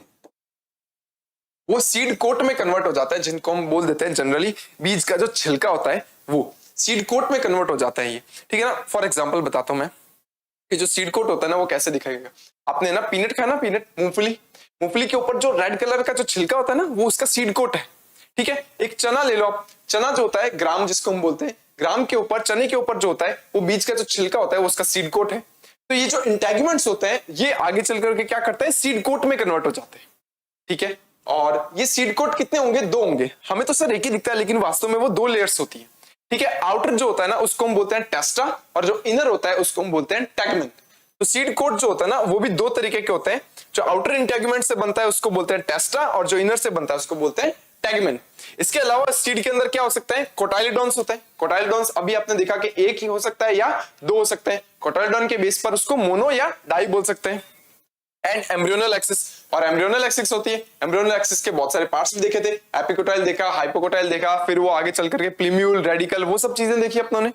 वो सीड कोट में कन्वर्ट हो जाता है, जिनको हम बोल देते हैं जनरली बीज का जो छिलका होता है, वो सीड कोट में कन्वर्ट हो जाता है ये, ठीक है ना। फॉर एग्जांपल बताता हूं मैं कि जो सीड कोट होता है ना वो कैसे दिखाएगा। आपने ना पीनट खाया ना, पीनट, मूंगफली, मूंगफली के ऊपर जो रेड कलर का जो छिलका होता है ना, वो उसका सीड कोट है, ठीक है। एक चना ले लो आप, चना जो होता है ग्राम जिसको हम बोलते हैं, ग्राम के ऊपर, चने के ऊपर जो होता है वो बीज का जो छिलका होता है वो उसका सीड कोट है। तो ये जो इंटेगुमेंट्स होते हैं ये आगे चल करके क्या करते हैं, सीड कोट में कन्वर्ट हो जाते हैं, ठीक है। और ये सीड कोट कितने होंगे? 2 होंगे। हमें तो सर एक ही दिखता है, लेकिन वास्तव में वो 2 लेयर्स होती है, ठीक है। आउटर जो होता है ना उसको हम बोलते हैं टेस्टा, और जो इनर होता है उसको हम बोलते हैं टेगमेंट। तो सीड कोट जो होता है ना वो भी 2 तरीके के होते हैं। जो आउटर इंटेगुमेंट से बनता है उसको बोलते हैं टेस्टा, और जो इनर से बनता है उसको बोलते हैं टेगमेंट। इसके अलावा सीड के अंदर क्या हो सकता है? कोटाइलिडॉन्स होता है। कोटाइलिडॉन्स अभी आपने देखा कि एक ही हो सकता है या 2 हो सकते हैं। कोटाइलिडॉन के बेस पर उसको मोनो या डाई बोल सकते हैं। एंड एम्ब्रियोनल एक्सिस, और एम्ब्रियोनल एक्सिस होती है। एम्ब्रियोनल एक्सिस के बहुत सारे पार्ट्स भी देखे थे, एपिकोटाइल देखा, हाइपोकोटाइल देखा, फिर वो आगे चल करके प्लीम्यूल, रेडिकल, वो सब चीजें देखी अपनों ने।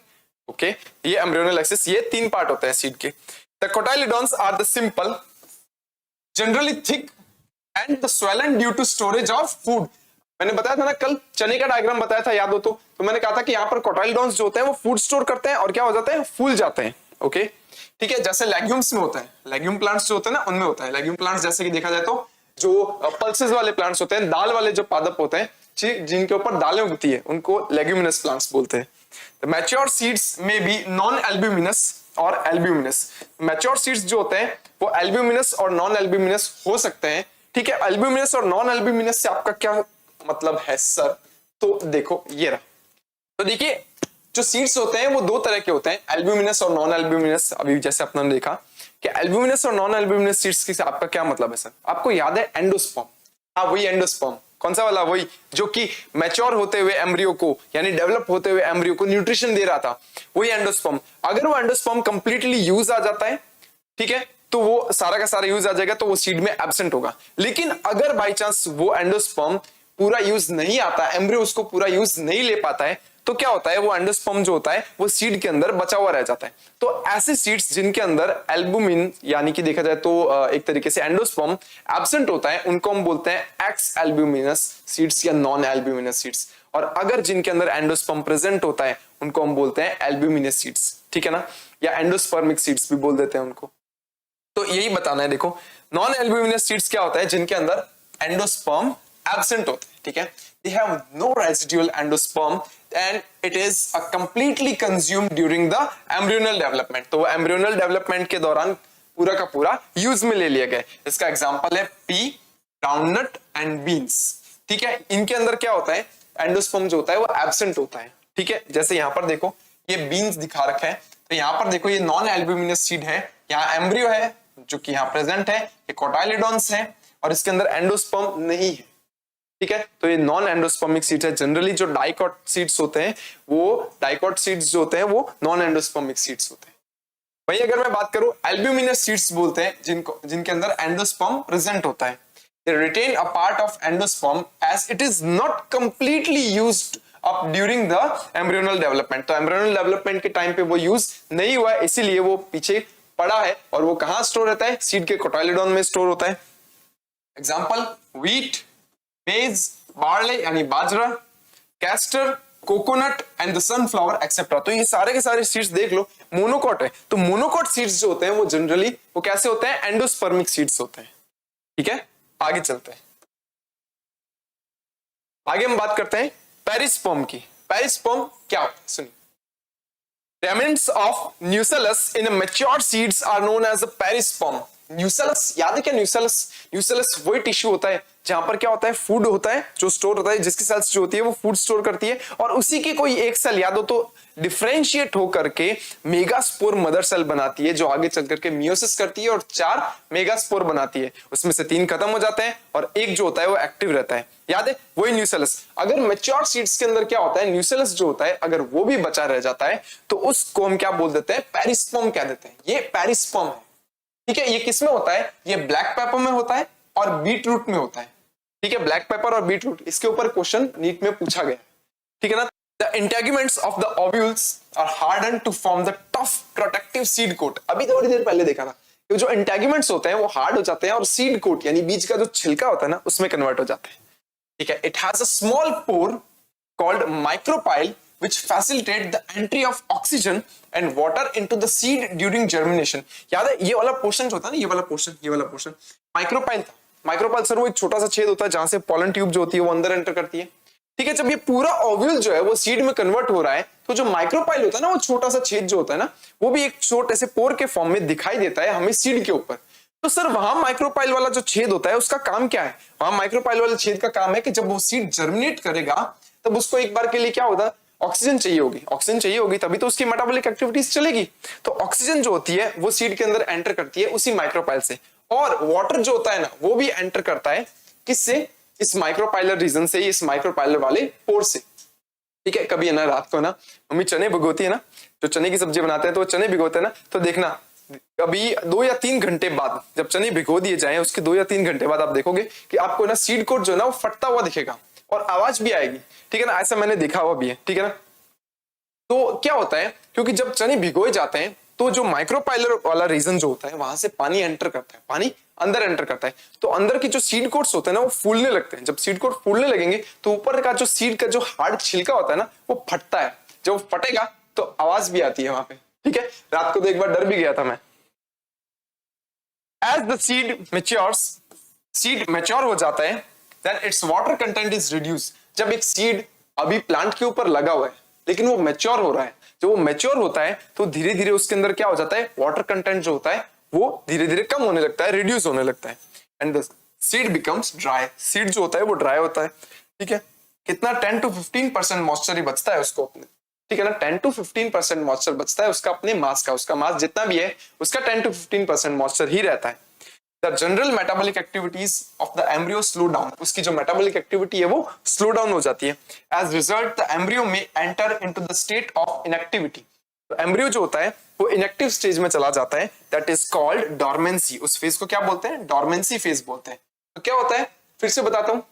ओके, ये एम्ब्रियोनल एक्सिस, ये 3 पार्ट होते हैं सीड के। The cotyledons are the simple, generally thick and the swollen due to storage of food. मैंने बताया था ना कल, चने का डायग्राम बताया था, याद हो तो मैंने कहा था कि यहाँ पर कोटाइलिडॉन्स जो होते हैं वो फूड स्टोर करते हैं और क्या हो जाते हैं, फूल जाते हैं। ओके, ठीक है। जैसे लेग्यूम्स में होता है, लेग्यूम प्लांट्स जो होते हैं ना उनमें होता है। लेग्यूम प्लांट्स जैसे कि देखा जाए तो जो पल्सेस वाले प्लांट्स होते हैं, दाल वाले जो पादप होते हैं जिनके ऊपर दालें उगती है, उनको लेग्यूमिनस प्लांट्स बोलते हैं। द मैच्योर सीड्स में बी नॉन एल्ब्यूमिनस और एल्ब्यूमिनस। मैच्योर सीड्स जो होते हैं वो एल्ब्यूमिनस और नॉन एल्ब्यूमिनस हो सकते हैं, ठीक है। एल्ब्यूमिनस और नॉन एल्ब्यूमिनस से आपका क्या मतलब है सर? तो देखो ये रहा। तो देखिए जो सीड्स होते हैं वो 2 तरह के होते हैं, एल्ब्यूमिनस और नॉन एल्ब्यूमिनस। अभी जैसे अपने देखा कि एल्ब्यूमिनस और नॉन एल्ब्यूमिनस सीड्स से आपका क्या मतलब है सर? आपको याद है एंडोस्पर्म? हाँ, वही एंडोस्पर्म। कौन सा वाला? वही जो कि मैच्योर होते हुए एम्ब्रियो को, यानी डेवलप होते हुए एम्ब्रियो को न्यूट्रिशन दे रहा था, वही एंडोस्पर्म। अगर वो एंडोस्पर्म कंप्लीटली यूज आ जाता है, ठीक है, तो वो सारा का सारा यूज आ जाएगा, तो वो सीड में एब्सेंट होगा। लेकिन अगर बाई चांस वो एंडोस्पर्म पूरा यूज नहीं आता, एम्ब्रियो उसको पूरा यूज नहीं ले पाता है, तो क्या होता है, वो एंडोस्पर्म जो होता है वो सीड के अंदर बचा हुआ रह जाता है। तो ऐसे सीड्स जिनके अंदर एल्बुमिन, यानी कि देखा जाए तो एक तरीके से एंडोस्पर्म एब्सेंट होता है, उनको हम बोलते हैं एक्स एल्ब्यूमिनस सीड्स या नॉन एल्ब्यूमिनस सीड्स। और अगर जिनके अंदर एंडोस्पर्म प्रेजेंट होता है उनको हम बोलते हैं एल्ब्यूमिनस सीड्स, ठीक है ना, या एंडोस्पर्मिक सीड्स भी बोल देते हैं उनको। तो यही बताना है। देखो, नॉन एल्ब्यूमिनस सीड्स क्या होता है? जिनके अंदर एंडोस्पर्म एब्सेंट होते हैं, ठीक है। They have no residual endosperm and it is a completely consumed during the embryonal development। तो वो embryonal development के दौरान पूरा का पूरा यूज में ले लिया गया। इसका एग्जांपल है पी, ग्राउंडनट एंड बीन्स, ठीक है। इनके अंदर क्या होता है, एंडोस्पर्म जो होता है वो एब्सेंट होता है, ठीक है। जैसे यहाँ पर देखो ये बीन्स दिखा रखा है, तो यहाँ पर देखो ये नॉन एल्ब्यूमिनस सीड है, यहाँ एम्ब्रियो है जो कि यहाँ प्रेजेंट है, ये कोटाइलिडॉन्स है और इसके अंदर एंडोस्पर्म नहीं है, ठीक है। तो ये नॉन एंडोस्पर्मिक सीड्स है। जनरली जो डाइकॉट सीड्स होते हैं, वो डाइकॉट सीड्स जो होते हैं वो नॉन एंडोस्पर्मिक सीड्स होते हैं। वही अगर मैं बात करूं, एल्ब्यूमिनस सीड्स बोलते हैं जिनके अंदर एंडोस्पर्म प्रेजेंट होता है। They retain a part of endosperm as it is not completely used up during the embryonal development। तो embryonal development के टाइम पे वो यूज नहीं हुआ है, इसीलिए वो पीछे पड़ा है। और वो कहां स्टोर रहता है? सीड के कोटाइलिडॉन में स्टोर होता है। एग्जाम्पल, व्हीट, मेज, बार्ले यानी बाजरा, castor, coconut and the sunflower etcetera. तो ये सारे के सारे सीड्स देख लो, मोनोकॉट है। तो मोनोकॉट सीड्स जो होते हैं वो जनरली वो कैसे होते हैं? एंडोस्पर्मिक सीड्स होते हैं, ठीक है। आगे चलते हैं, आगे हम बात करते हैं पेरिस्पर्म की। पेरिस्पर्म क्या होता है सुनिए। Remnants of nucellus in mature seeds are known as a perisperm. Nucellus याद है क्या? न्यूसेलस वही टिश्यू होता है जहां पर क्या होता है, फूड होता है जो स्टोर होता है, जिसकी सेल्स जो होती है वो फूड स्टोर करती है, और उसी की कोई एक सेल याद हो तो डिफरेंशिएट होकर के मेगास्पोर मदर सेल बनाती है, जो आगे चल करके मियोसिस करती है और 4 मेगास्पोर बनाती है। उसमें से 3 खत्म हो जाते हैं और एक जो होता है वो एक्टिव रहता है, याद है, वही न्यूसेलस। अगर मैच्योर सीड्स के अंदर क्या होता है, न्यूसेलस जो होता है अगर वो भी बचा रह जाता है तो उसको हम क्या बोल देते हैं, पेरिस्पर्म कह देते हैं। ये पेरिस्पर्म है, ठीक है। ये किसमें होता है, ये ब्लैक पेपर में होता है और बीट रूट में होता है, ठीक है। ब्लैक पेपर और बीट रूट, इसके ऊपर क्वेश्चन नीट में पूछा गया, ठीक है ना। The integuments of the ovules are hardened to form the tough protective seed coat. अभी थोड़ी देर पहले देखा था कि जो इंटेग्यूमेंट्स होते हैं वो हार्ड हो जाते हैं और सीड कोट यानी बीज का जो छिलका होता है ना उसमें कन्वर्ट हो जाते हैं, ठीक है। It has a small pore called micropyle which facilitate the entry of oxygen and water into the seed during germination. याद है ये वाला पोर्शन जो होता है ना, ये वाला पोर्शन माइक्रोपाइल था। माइक्रोपाइल सर वो एक छोटा सा छेद होता है जहां से पॉलन ट्यूब जो होती है वो अंदर एंटर करती है, ठीक है। जब ये पूरा ओव्यूल जो है वो सीड में कन्वर्ट हो रहा है तो जो माइक्रोपाइल होता है ना, वो छोटा सा छेद जो होता है ना, वो भी एक छोटे से पोर के फॉर्म में दिखाई देता है हमें सीड के ऊपर। तो सर वहां माइक्रोपाइल वाला जो छेद होता है उसका काम क्या है? वहां माइक्रोपाइल वाले छेद का काम है कि जब वो सीड जर्मिनेट करेगा तब उसको एक बार के लिए क्या होगा, ऑक्सीजन चाहिए होगी, तभी तो उसकी मेटाबॉलिक एक्टिविटीज चलेगी। तो ऑक्सीजन जो होती है वो सीड के अंदर एंटर करती है उसी माइक्रोपाइल से, और वाटर जो होता है ना वो भी एंटर करता है किससे, इस माइक्रोपाइलर रीजन से, इस माइक्रोपाइलर वाले पोर से, ठीक है। कभी है ना रात को ना मम्मी चने भिगोती है ना, जो चने की सब्जी बनाते हैं तो चने भिगोते हैं ना, तो देखना कभी 2 या 3 घंटे बाद जब चने भिगो दिए जाएं उसके 2 या 3 घंटे बाद आप देखोगे कि आपको ना सीड कोट जो है ना वो फटता हुआ दिखेगा और आवाज भी आएगी, ठीक है ना। ऐसा मैंने देखा हुआ भी है, ठीक है ना। तो क्या होता है, क्योंकि जब चने भिगोए जाते हैं तो जो माइक्रोपाइलर वाला रीजन जो होता है वहां से पानी एंटर करता है, पानी अंदर एंटर करता है, तो अंदर की जो सीड कोट्स होते हैं ना वो फूलने लगते हैं। जब सीड कोट फूलने लगेंगे तो ऊपर का जो सीड का जो हार्ड छिलका होता है ना वो फटता है। जब वो फटेगा तो आवाज भी आती है वहां पे, ठीक है। रात को तो एक बार डर भी गया था मैं। As the seed matures, seed mature हो जाता है, then its water content is reduced. जब एक सीड अभी प्लांट के ऊपर लगा हुआ है लेकिन वो मैच्योर हो रहा है, जब वो मैच्योर होता है तो धीरे धीरे उसके अंदर क्या हो जाता है, वाटर कंटेंट जो होता है वो धीरे धीरे कम होने लगता है, रिड्यूस होने लगता है, and the seed becomes dry. Seed जो होता है वो ड्राई होता है, ठीक है। कितना 10 to 15% मॉइस्चर ही बचता है उसको अपने, ठीक है ना। 10 to 15% मॉइस्चर बचता है उसका अपने मास का, उसका मास जितना भी है उसका 10 to 15% मॉइस्चर ही रहता है। The general metabolic activities of the embryo slow down. उसकी जो metabolic activity है वो slow down हो जाती है। As result, the embryo may enter into the state of inactivity. तो embryo जो होता है वो inactive stage में चला जाता है। That is called dormancy. उस phase को क्या बोलते हैं? Dormancy phase बोलते हैं। तो क्या होता है? फिर से बताता हूँ।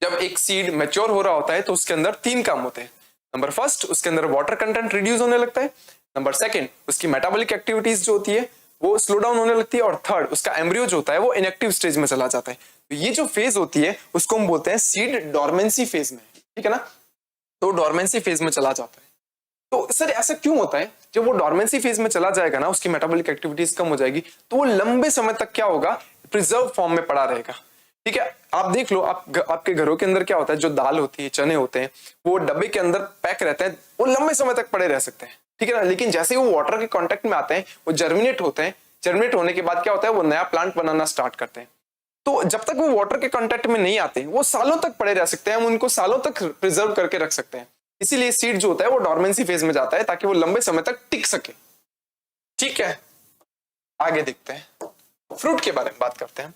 जब एक सीड मैच्योर हो रहा होता है तो उसके अंदर 3 काम होते हैं। नंबर फर्स्ट, उसके अंदर वाटर कंटेंट रिड्यूस होने लगता है। नंबर सेकंड, उसकी मेटाबॉलिक एक्टिविटीज जो होती है वो स्लो डाउन होने लगती है। और थर्ड, उसका एम्ब्रियो जो होता है वो इनएक्टिव स्टेज में चला जाता है। तो ये जो फेज होती है उसको हम बोलते हैं सीड डॉर्मेंसी फेज में, ठीक है ना। तो डॉर्मेंसी फेज में चला जाता है। तो सर ऐसा क्यों होता है? जब वो डॉर्मेंसी फेज में चला जाएगा ना, उसकी मेटाबॉलिक एक्टिविटीज कम हो जाएगी तो वो लंबे समय तक क्या होगा, प्रिजर्व फॉर्म में पड़ा रहेगा, ठीक है। आप देख लो, आपके घरों के अंदर क्या होता है, जो दाल होती है, चने होते हैं, वो डब्बे के अंदर पैक रहते हैं, वो लंबे समय तक पड़े रह सकते हैं, ठीक है ना। लेकिन जैसे ही वो वाटर के कांटेक्ट में आते हैं वो जर्मिनेट होते हैं। जर्मिनेट होने के बाद क्या होता है, वो नया प्लांट बनाना स्टार्ट करते हैं। तो जब तक वो वाटर के कांटेक्ट में नहीं आते वो सालों तक पड़े रह सकते हैं, हम उनको सालों तक प्रिजर्व करके रख सकते हैं। इसीलिए सीड जो होता है वो डॉर्मेंसी फेज में जाता है ताकि वो लंबे समय तक टिक सके, ठीक है। आगे देखते हैं, फ्रूट के बारे में बात करते हैं।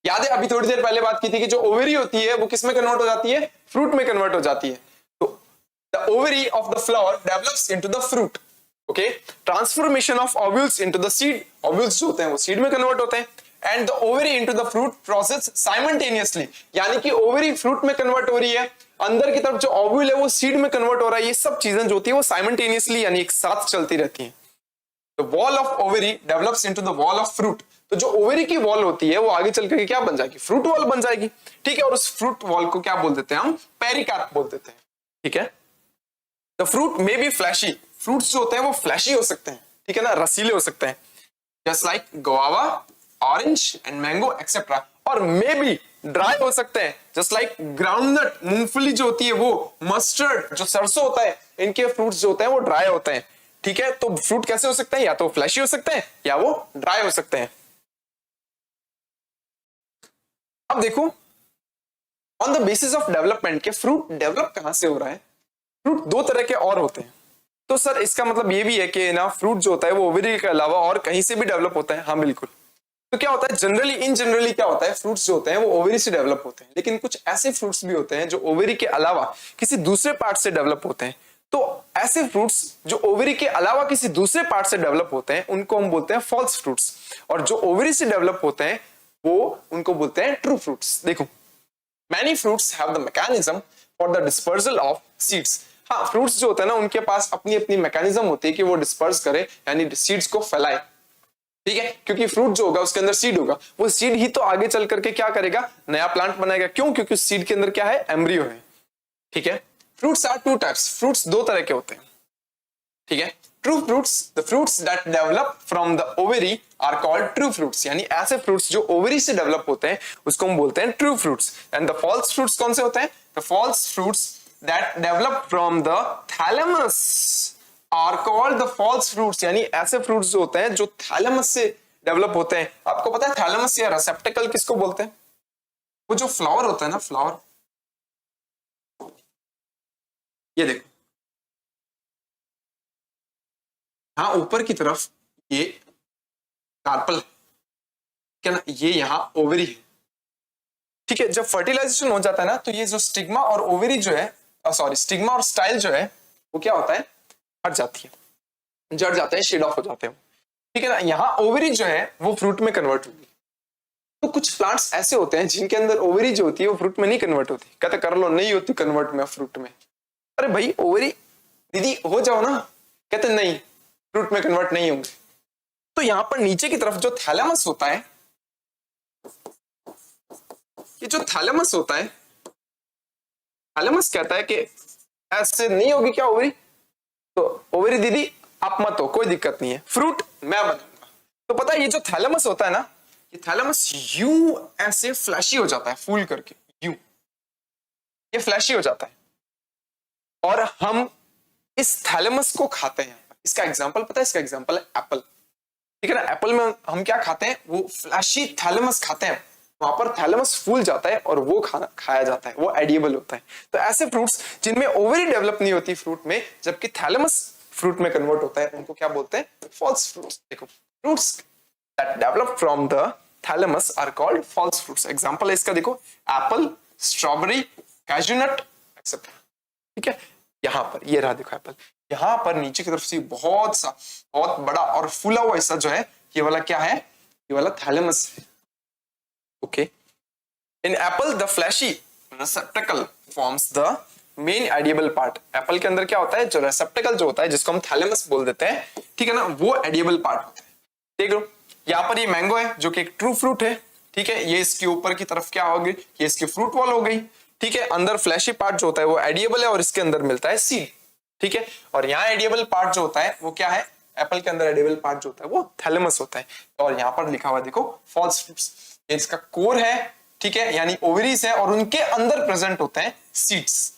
याद है अभी थोड़ी देर पहले बात की थी कि जो ओवरी होती है वो किस में कन्वर्ट हो जाती है, फ्रूट में कन्वर्ट हो जाती है। तो the ovary of the flower develops into the fruit, okay. Transformation of ovules into the seed, ovules जो होते हैं वो सीड में कन्वर्ट होते हैं, and the ovary into the fruit process simultaneously, यानी कि ओवरी फ्रूट में कन्वर्ट हो रही है, अंदर की तरफ जो ओव्यूल है वो सीड में कन्वर्ट हो रहा है। ये सब चीजें जो होती है वो साइमल्टेनियसली यानी एक साथ चलती रहती हैं। The wall of ovary develops into the wall of fruit, तो जो ओवरी की वॉल होती है वो आगे चल के क्या बन जाएगी, फ्रूट वॉल बन जाएगी, ठीक है। और उस फ्रूट वॉल को क्या बोल देते हैं हम, पेरिकार्प बोल देते हैं, ठीक है। The fruit may be fleshy, fruits जो होते हैं वो फ्लैशी हो सकते हैं, ठीक है ना, रसीले हो सकते हैं, just like guava, orange and mango etcetera. और मे बी ड्राई हो सकते हैं, जस्ट लाइक ग्राउंडनट मूंगफली जो होती है वो, मस्टर्ड जो सरसों होता है, इनके फ्रूट्स जो होते हैं वो ड्राई होते हैं। ठीक है, तो फ्रूट कैसे हो सकते हैं, या तो फ्लैशी हो सकते हैं या वो ड्राई हो सकते हैं। अब देखो on the basis of development के फ्रूट डेवलप कहां से हो रहा है। फ्रूट दो तरह के और होते हैं, तो सर इसका मतलब ये भी है कि ना फ्रूट जो होता है वो ओवरी के अलावा और कहीं से भी डेवलप होता है। हाँ बिल्कुल। तो क्या होता है जनरली, इन जनरली क्या होता है, फ्रूट्स जो होते हैं वो ओवरी से डेवलप होते हैं, लेकिन कुछ ऐसे फ्रूट्स भी होते हैं जो ओवरी के अलावा किसी दूसरे पार्ट से डेवलप होते हैं। तो ऐसे फ्रूट्स जो ओवरी के अलावा किसी दूसरे पार्ट से डेवलप होते हैं उनको हम बोलते हैं फॉल्स फ्रूट्स, और जो ओवरी से डेवलप होते हैं वो उनको बोलते हैं ट्रू फ्रूट्स। देखो many fruits have the mechanism for the dispersal of seeds. हाँ, फ्रूट्स जो होते हैं ना उनके पास अपनी अपनी मैकेनिज्म होती है कि वो डिस्पर्स करे, यानी सीड्स को फैलाए। ठीक है, क्योंकि फ्रूट जो होगा उसके अंदर सीड होगा, वो सीड ही तो आगे चल करके क्या करेगा, नया प्लांट बनाएगा। क्यों? क्योंकि उस सीड के अंदर क्या है, एम्ब्रियो है। ठीक है, fruits are two types, fruits दो तरह के होते हैं। ठीक है, true fruits, the fruits that develop from the ovary are called true fruits, यानी ऐसे फ्रूट्स जो ओवरी से डेवलप होते हैं उसको हम बोलते हैं true fruits. And the false fruits कौन से होते हैं, the false fruits that develop from the thalamus are called the false fruits, यानी ऐसे फ्रूट्स जो होते हैं जो थैलेमस से डेवलप होते हैं। आपको पता है थैलेमस या रिसेप्टेकल किसको बोलते हैं, वो जो फ्लावर होता है ना, फ्लावर, ये देखो हाँ ऊपर की तरफ ये कार्पल है क्या ना, ये यहाँ ओवरी है। ठीक है, जब फर्टिलाइजेशन हो जाता है ना तो ये जो स्टिग्मा और ओवरी जो है, सॉरी स्टिग्मा और स्टाइल जो है वो क्या होता है, हट जाती है, जड़ जाते हैं, शेड ऑफ हो जाते हैं। ठीक है ना, यहाँ ओवरी जो है वो फ्रूट में कन्वर्ट होगी। तो कुछ प्लांट्स ऐसे होते हैं जिनके अंदर ओवरी जो होती है वो फ्रूट में नहीं कन्वर्ट होती। कहते कर लो, नहीं होती कन्वर्ट में फ्रूट में। अरे भाई ओवरी दीदी हो जाओ ना, कहते नहीं फ्रूट में कन्वर्ट नहीं होंगे। तो यहां पर नीचे की तरफ जो थैलेमस होता है, ये जो थैलेमस होता है, थैलेमस कहता है कि ऐसे नहीं होगी क्या ओवरी, तो ओवरी दीदी आप मत हो, कोई दिक्कत नहीं है, फ्रूट मैं बनाऊंगा। तो पता है ये जो थैलेमस होता है ना, ये थैलेमस यूं ऐसे फ्लैशी हो जाता है, फूल करके यूं ये फ्लैशी हो जाता है, और हम इस थैलेमस को खाते हैं। इसका एग्जांपल पता है, इसका एग्जांपल है एप्पल। ठीक है ना, एप्पल में हम क्या खाते हैं, वो फ्लैशी थैलेमस खाते हैं, वहां पर थैलेमस फूल जाता है और वो खाना खाया जाता है, वो एडिएबल होता है। तो ऐसे फ्रूट्स जिनमें ओवरी डेवलप नहीं होती फ्रूट में, जबकि थैलेमस फ्रूट में कन्वर्ट होता है, उनको क्या बोलते हैं, फॉल्स फ्रूट्स। देखो fruits that develop from the thalamus are called false fruits. Example है इसका, देखो apple, strawberry, cashew nut etcetera. ठीक है, यहां पर ये रहा, देखो एप्पल, यहां पर नीचे की तरफ से बहुत बड़ा और फूला हुआ हिस्सा जो है, ये वाला क्या है, ये वाला थैलेमस है। Okay, in apple the fleshy receptacle forms the main edible part. Apple के अंदर क्या होता है, जो रिसेप्टेकल जो होता है जिसको हम थैलेमस बोल देते हैं, ठीक है ना, वो एडिएबल पार्ट होता है। देख लो यहाँ पर ये मैंगो है जो कि एक ट्रू फ्रूट है। ठीक है, ये इसके ऊपर की तरफ क्या होगी, ये इसकी फ्रूट वॉल हो गई। ठीक है, अंदर फ्लैशी पार्ट जो होता है वो एडिएबल है और इसके अंदर मिलता है सीड। ठीक है, और यहाँ एडिएबल पार्ट जो होता है वो क्या है, एप्पल के अंदर एडिएबल पार्ट जो होता है वो थैलेमस होता है। और यहाँ पर लिखा हुआ देखो फॉल्स फ्रूट्स, इसका कोर है। ठीक है, यानी ओवरीज है और उनके अंदर प्रेजेंट होते हैं सीड्स।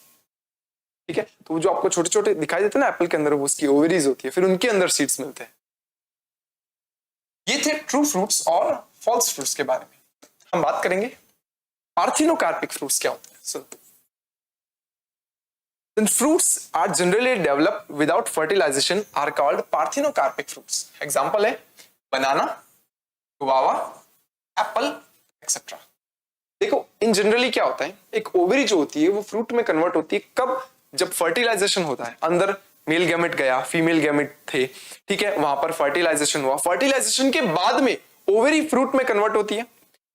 ठीक है, तो जो आपको छोटे छोटे दिखाई देते हैं ना एप्पल के अंदर, वो उसकी ओवरीज होती है, फिर उनके अंदर सीड्स मिलते हैं। ये थे ट्रू फ्रूट्स और फॉल्स फ्रूट्स के बारे में। हम बात करेंगे पार्थिनोकार्पिक फ्रूट्स क्या होते हैं। सुनो, fruits are generally developed without fertilization are called parthenocarpic fruits. Example है banana, guava, apple, etc. देखो इन जनरली क्या होता है, एक ओवरी जो होती है वो फ्रूट में कन्वर्ट होती है कब, जब फर्टिलाइजेशन होता है, अंदर मेल गैमेट गया, फीमेल गैमेट थे। ठीक है, वहां पर फर्टिलाइजेशन हुआ, फर्टिलाइजेशन के बाद में ओवरी फ्रूट में कन्वर्ट होती है,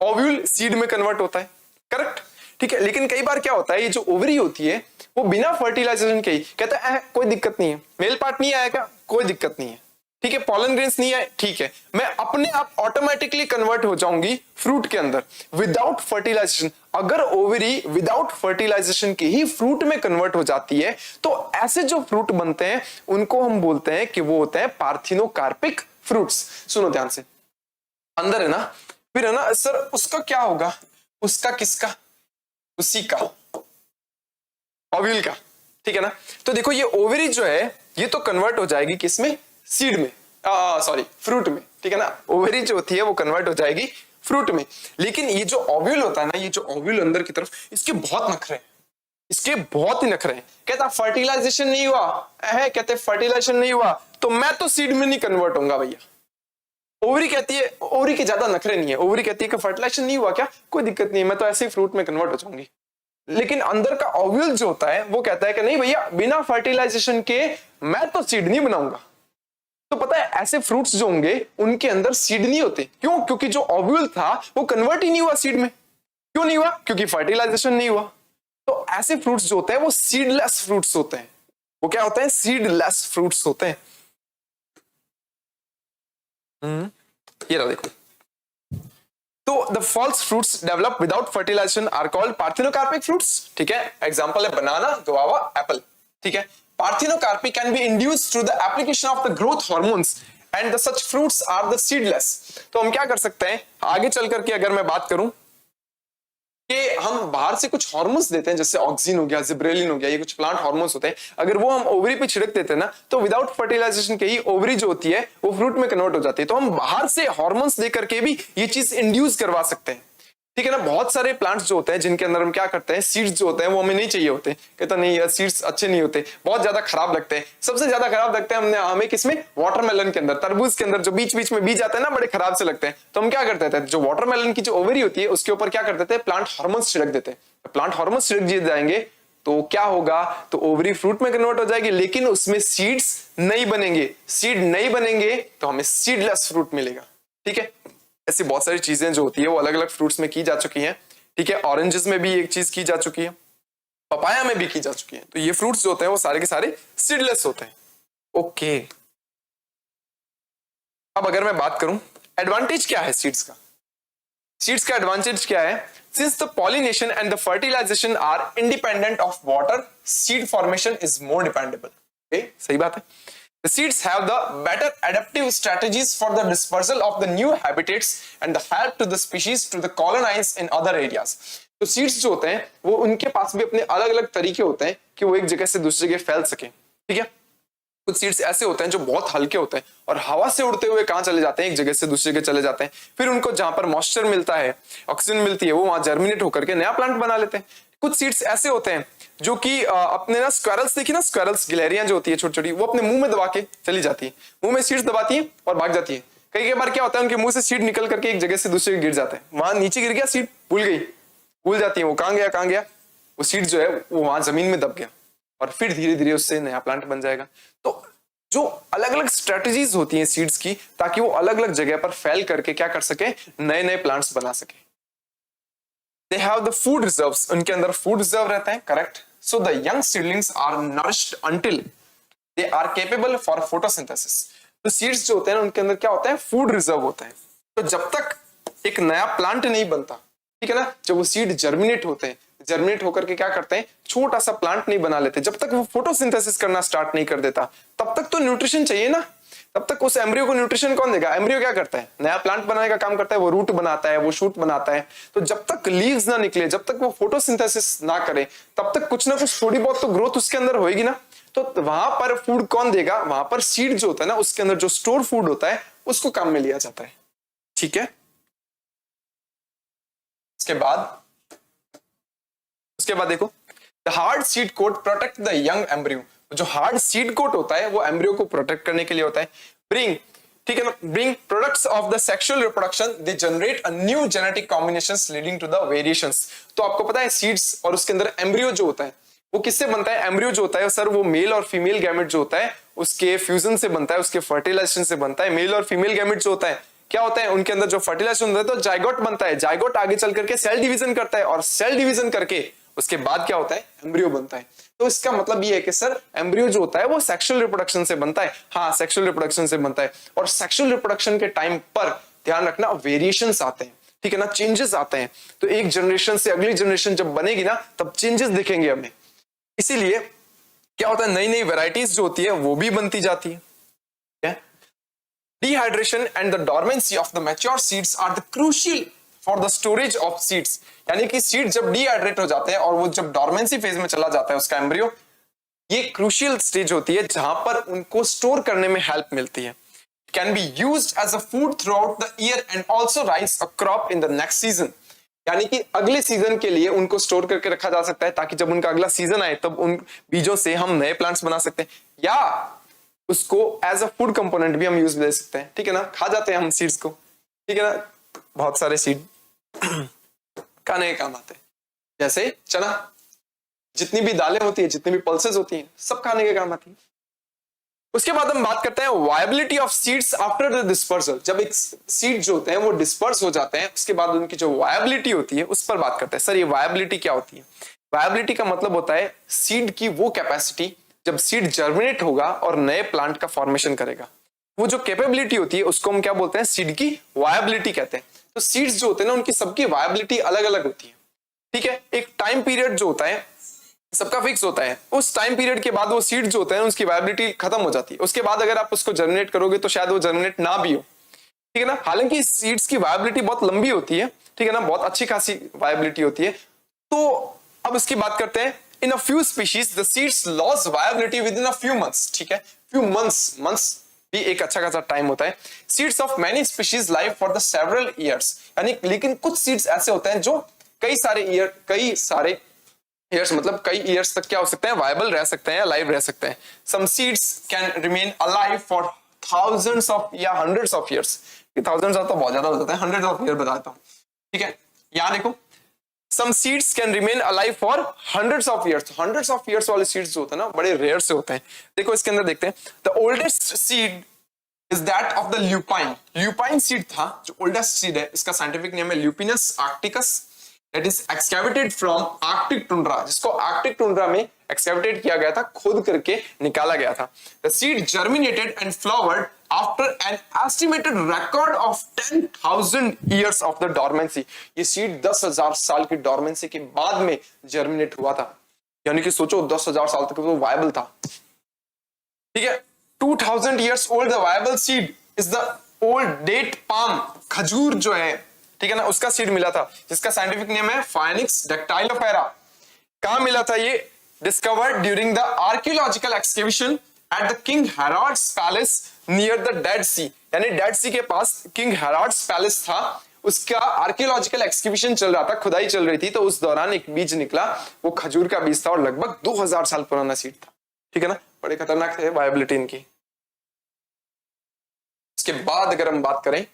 ओव्यूल सीड में कन्वर्ट होता है। करेक्ट। ठीक है, लेकिन कई बार क्या होता है, ये जो ओवरी होती है वो बिना फर्टिलाइजेशन के ही कहता है कोई दिक्कत नहीं है, मेल पार्ट नहीं आएगा कोई दिक्कत नहीं है। ठीक है, पॉलन ग्रेन्स नहीं आए, ठीक है, मैं अपने आप ऑटोमेटिकली कन्वर्ट हो जाऊंगी फ्रूट के अंदर विदाउट फर्टिलाइजेशन। अगर ओवरी विदाउट फर्टिलाइजेशन के ही फ्रूट में कन्वर्ट हो जाती है तो ऐसे जो फ्रूट बनते हैं उनको हम बोलते हैं कि वो होते हैं पार्थिनोकार्पिक फ्रूट्स। सुनो ध्यान से, अंदर है ना, फिर है ना सर उसका क्या होगा, उसका किसका? उसी का, ओव्यूल का, ठीक है ना। तो देखो ये ओवरी जो है ये तो कन्वर्ट हो जाएगी किसमें? सीड में, सॉरी फ्रूट में, ठीक है ना। ओवरी जो होती है वो कन्वर्ट हो जाएगी फ्रूट में। लेकिन ये जो ओव्यूल होता है ना, ये जो ओव्यूल अंदर की तरफ, इसके बहुत नखरे हैं, इसके बहुत ही नखरे हैं। कहता फर्टिलाइजेशन नहीं हुआ है, कहते फर्टिलाइजेशन नहीं हुआ तो मैं तो सीड में नहीं कन्वर्ट होऊंगा भैया। ओवरी कहती है, ओवरी के ज्यादा नखरे नहीं है, ओवरी कहती है कि फर्टिलाइजेशन नहीं हुआ क्या, कोई दिक्कत नहीं, मैं तो ऐसे ही फ्रूट में कन्वर्ट हो जाऊंगी। लेकिन अंदर का ओव्यूल जो होता है वो कहता है कि नहीं भैया, बिना फर्टिलाइजेशन के मैं तो सीड नहीं बनाऊंगा। तो पता है ऐसे फ्रूट्स जो होंगे उनके अंदर सीड नहीं होते, क्यों? क्योंकि जो ओव्यूल था वो कन्वर्ट ही नहीं हुआ सीड में। क्यों नहीं हुआ? क्योंकि फर्टिलाइजेशन नहीं हुआ। तो ऐसे फ्रूट्स जो होते हैं वो सीडलेस फ्रूट्स होते हैं। वो क्या होते हैं? सीडलेस फ्रूट्स होते हैं। ये रहा देखो, तो the false fruits develop without fertilisation are called parthenocarpic fruits, ठीक है। एग्जांपल है बनाना, गुआवा, एप्पल, ठीक है। Parthenocarpy can be induced through the application of the growth hormones and the such fruits are the seedless. तो हम क्या कर सकते हैं आगे चल करके, अगर मैं बात करूं कि हम बाहर से कुछ हार्मोन्स देते हैं, जैसे ऑक्सिन हो गया, जिब्रेलिन हो गया, ये कुछ प्लांट हार्मोन्स होते हैं, अगर वो हम ओवरी पे छिड़क देते हैं ना, तो विदाउट फर्टिलाइजेशन के ही ओवरी जो होती है वो फ्रूट में कन्वर्ट हो जाती है। तो हम बाहर से हार्मोन्स दे करके भी ये चीज इंड्यूस करवा सकते हैं, ठीक है ना। बहुत सारे प्लांट्स जो होते हैं जिनके अंदर हम क्या करते हैं, सीड्स जो होते हैं वो हमें नहीं चाहिए होते, कहता नहीं यार सीड्स अच्छे नहीं होते, बहुत ज्यादा खराब लगते हैं। सबसे ज्यादा खराब लगते हैं हमें किसमें? वाटरमेलन के अंदर, तरबूज के अंदर जो बीच बीच में बीज आते हैं ना, बड़े खराब से लगते हैं। तो हम क्या करते थे, जो वाटरमेलन की जो ओवरी होती है उसके ऊपर क्या करते थे, प्लांट हार्मोन्स छिड़क देते हैं। प्लांट हार्मोन्स छिड़क दिए जाएंगे तो क्या होगा, तो ओवरी फ्रूट में कन्वर्ट हो जाएगी, लेकिन उसमें सीड्स नहीं बनेंगे। सीड नहीं बनेंगे तो हमें सीडलेस फ्रूट मिलेगा, ठीक है। ऐसी बहुत सारी चीजें जो होती है वो अलग अलग फ्रूट्स में की जा चुकी हैं, ठीक है। ऑरेंजेस में भी एक चीज की जा चुकी है, पपाया में भी की जा चुकी है। तो ये फ्रूट्स जो होते हैं वो सारे के सारे सीडलेस होते हैं, ओके। अब अगर मैं बात करूं एडवांटेज क्या है सीड्स का, सीड्स का एडवांटेज क्या है? Since the pollination and the fertilisation are independent of water, seed formation is more dependable, okay, सही बात है। The seeds have the better adaptive strategies for the dispersal of the new habitats and the help to the species to the colonize in other areas. तो seeds जो होते हैं वो उनके पास भी अपने अलग अलग तरीके होते हैं कि वो एक जगह से दूसरी जगह फैल सके, ठीक है। कुछ सीड्स ऐसे होते हैं जो बहुत हल्के होते हैं और हवा से उड़ते हुए कहां चले जाते हैं, एक जगह से दूसरी जगह चले जाते हैं। फिर उनको जहां पर मॉइस्चर मिलता है, ऑक्सीजन मिलती है, वो वहां जर्मिनेट होकर के नया प्लांट बना लेते हैं। कुछ सीड्स ऐसे होते हैं जो कि अपने ना स्क्वायरल्स, देखिए ना स्क्वायरल्स, गिलहरियां जो होती है छोटी छोटी, वो अपने मुंह में दबा के चली जाती है, मुंह में सीड्स दबाती है और भाग जाती है। कई बार क्या होता है उनके मुंह से सीड निकल करके एक जगह से दूसरी जगह गिर जाता है, वहां नीचे गिर गया, सीड भूल गई, भूल जाती है वो कहां गया कहां गया, वो सीड जो है वो वहां जमीन में दब गया और फिर धीरे धीरे उससे नया प्लांट बन जाएगा। तो जो अलग अलग स्ट्रेटजीज होती हैं सीड्स की, ताकि वो अलग अलग जगह पर फैल करके क्या कर सके, नए नए प्लांट्स बना सके। They have the food reserves, उनके अंदर फूड रिजर्व रहता है, correct. So the young seedlings are nourished until they are capable for photosynthesis. तो सीड्स जो होते हैं उनके अंदर क्या होता है, फूड रिजर्व होता है। तो जब तक एक नया प्लांट नहीं बनता, ठीक है ना, जब वो सीड जर्मिनेट होते हैं, जर्मिनेट होकर के क्या करते हैं, छोटा सा प्लांट नहीं बना लेते, जब तक वो फोटोसिंथेसिस करना स्टार्ट नहीं कर देता, तब तक तो न्यूट्रिशन चाहिए ना, तब तक उस एम्ब्रियो को न्यूट्रिशन कौन देगा? एम्ब्रियो क्या करता है, नया प्लांट बनाने का काम करता है, वो रूट बनाता है, वो शूट बनाता है। तो जब तक लीव्स ना निकले, जब तक वो फोटोसिंथेसिस ना करे, तब तक कुछ ना कुछ थोड़ी बहुत तो ग्रोथ उसके अंदर होगी ना। तो वहां पर फूड कौन देगा? वहां पर सीड जो होता है ना, उसके अंदर जो स्टोर फूड होता है उसको काम में लिया जाता है, ठीक है। उसके बाद देखो, the hard seed coat protect the young embryo. जो हार्ड सीड कोट होता है वो एम्ब्रियो को प्रोटेक्ट करने के लिए होता है। ब्रिंग, ठीक है ना, bring products of the sexual reproduction, they generate a new genetic combinations leading to the variations. तो आपको पता है सीड्स और उसके अंदर एम्ब्रियो जो होता है वो किससे बनता है? एम्ब्रियो जो होता है सर वो मेल और फीमेल गैमेट जो होता है उसके फ्यूजन से बनता है, उसके फर्टिलाइजेशन से बनता है। मेल और फीमेल गैमेट जो होता है क्या होता है, उनके अंदर जो फर्टिलाइजेशन होता है तो जाइगोट बनता है, जाइगोट आगे चल करके सेल डिवीजन करता है और सेल डिवीजन करके उसके बाद क्या होता है, एम्ब्रियो बनता है। तो इसका मतलब ये है कि सर एम्ब्रियो जो होता है वो सेक्सुअल रिप्रोडक्शन से बनता है, हाँ सेक्सुअल रिप्रोडक्शन से बनता है। और सेक्सुअल रिप्रोडक्शन के टाइम पर ध्यान रखना वेरिएशंस आते हैं, ठीक है ना, चेंजेस आते हैं। तो एक जनरेशन से अगली जनरेशन जब बनेगी ना तब चेंजेस दिखेंगे हमें। इसीलिए क्या होता है, नई नई वेराइटीज जो होती है वो भी बनती जाती है। Dehydration and the dormancy of the mature seeds are the crucial for the storage of seeds, यानी कि सीड जब डिहाइड्रेट हो जाते हैं और वो जब डॉर्मेंसी फेज में चला जाता है उसका एम्ब्रियो, ये क्रूशियल स्टेज होती है जहां पर उनको स्टोर करने में हेल्प मिलती है। Can be used as a food throughout the year and also rise a crop in the next season, यानी कि अगले सीजन के लिए उनको स्टोर करके रखा जा सकता है ताकि जब उनका अगला सीजन आए तब उन बीजों से हम नए प्लांट्स बना सकते हैं, या उसको एज अ फूड कंपोनेंट भी हम यूज दे सकते हैं। ठीक है ना, खा जाते हैं हम सीड्स को। ठीक है ना, बहुत सारे सीड खाने के काम आते हैं, जैसे चना, जितनी भी दालें होती है, जितनी भी पल्सेस होती हैं, सब खाने के काम आती है। उसके बाद हम बात करते हैं viability of seeds after the dispersal. जब एक सीड जो होते हैं वो डिस्पर्स हो जाते हैं, उसके बाद उनकी जो वायबिलिटी होती है उस पर बात करते हैं। सर ये वायबिलिटी क्या होती है? वायबिलिटी का मतलब होता है सीड की वो कैपेसिटी जब सीड जर्मिनेट होगा और नए प्लांट का फॉर्मेशन करेगा, वो जो कैपेबिलिटी होती है उसको हम क्या बोलते हैं? सीड की वायबिलिटी कहते हैं। तो सीड्स जो होते हैं ना उनकी सबकी वायबिलिटी अलग अलग होती है। ठीक है, एक टाइम पीरियड जो होता है सबका फिक्स होता है, उस टाइम पीरियड के बाद वो सीड जो होते हैं उसकी वायबिलिटी खत्म हो जाती है। उसके बाद अगर आप उसको जर्मिनेट करोगे तो शायद वो जर्मिनेट ना भी हो। ठीक है ना, हालांकि सीड्स की वायबिलिटी बहुत लंबी होती है, ठीक है ना, बहुत अच्छी खासी वायबिलिटी होती है। तो अब इसकी बात करते हैं, in a few species the seeds loss viability with in a few months. ठीक है, फ्यू मंथ्स भी एक अच्छा खासा टाइम होता है। Seeds of many species live for the several years, यानी लेकिन कुछ सीड्स ऐसे होते हैं जो कई सारे ईयर्स मतलब कई ईयर्स तक क्या हो सकते हैं? वायबल रह सकते हैं, लाइव रह सकते हैं। Some seeds can remain alive for thousands of or hundreds of years. Thousands तो बहुत ज्यादा हो जाता है, हंड्रेड्स ऑफ ईयर बताता हूँ। ठीक है, यहाँ देखो, some seeds can remain alive for hundreds of years. Hundreds of years वाले सीड्स जो होते हैं ना बड़े रेयर से होते हैं। देखो इसके अंदर देखते हैं, the oldest seed is that of the lupine. Lupine seed था जो ओल्डेस्ट सीड है, इसका साइंटिफिक नेम है Lupinus arcticus, that is excavated from Arctic tundra, जिसको आर्कटिक टुंड्रा में एक्सकैवेटेड किया गया था, खोद करके निकाला गया था। The seed germinated and flowered after an estimated record of 10,000 years of the dormancy। ये सीड 10,000 साल की डॉर्मेंसी के बाद में जर्मिनेट हुआ था, यानी कि सोचो 10,000 साल तक वो वायबल था। ठीक है, 2,000 years old the viable seed is the old date palm, खजूर जो है, ठीक है ना, उसका सीड मिला था जिसका साइंटिफिक नेम है फाइनिक्स डैक्टाइलोफेरा। कहां मिला था ये? Discovered during the archaeological excavation at the King Herod's palace near the Dead Sea, यानी डेड सी के पास किंग हेरोड्स पैलेस था, उसका आर्कियोलॉजिकल एक्सकेवेशन चल रहा था, खुदाई चल रही थी, तो उस दौरान एक बीज निकला, वो खजूर का बीज था और लगभग 2000 साल पुराना सीड था। ठीक है ना, बड़े खतरनाक थे वायबिलिटी इनकी। उसके बाद अगर हम बात करें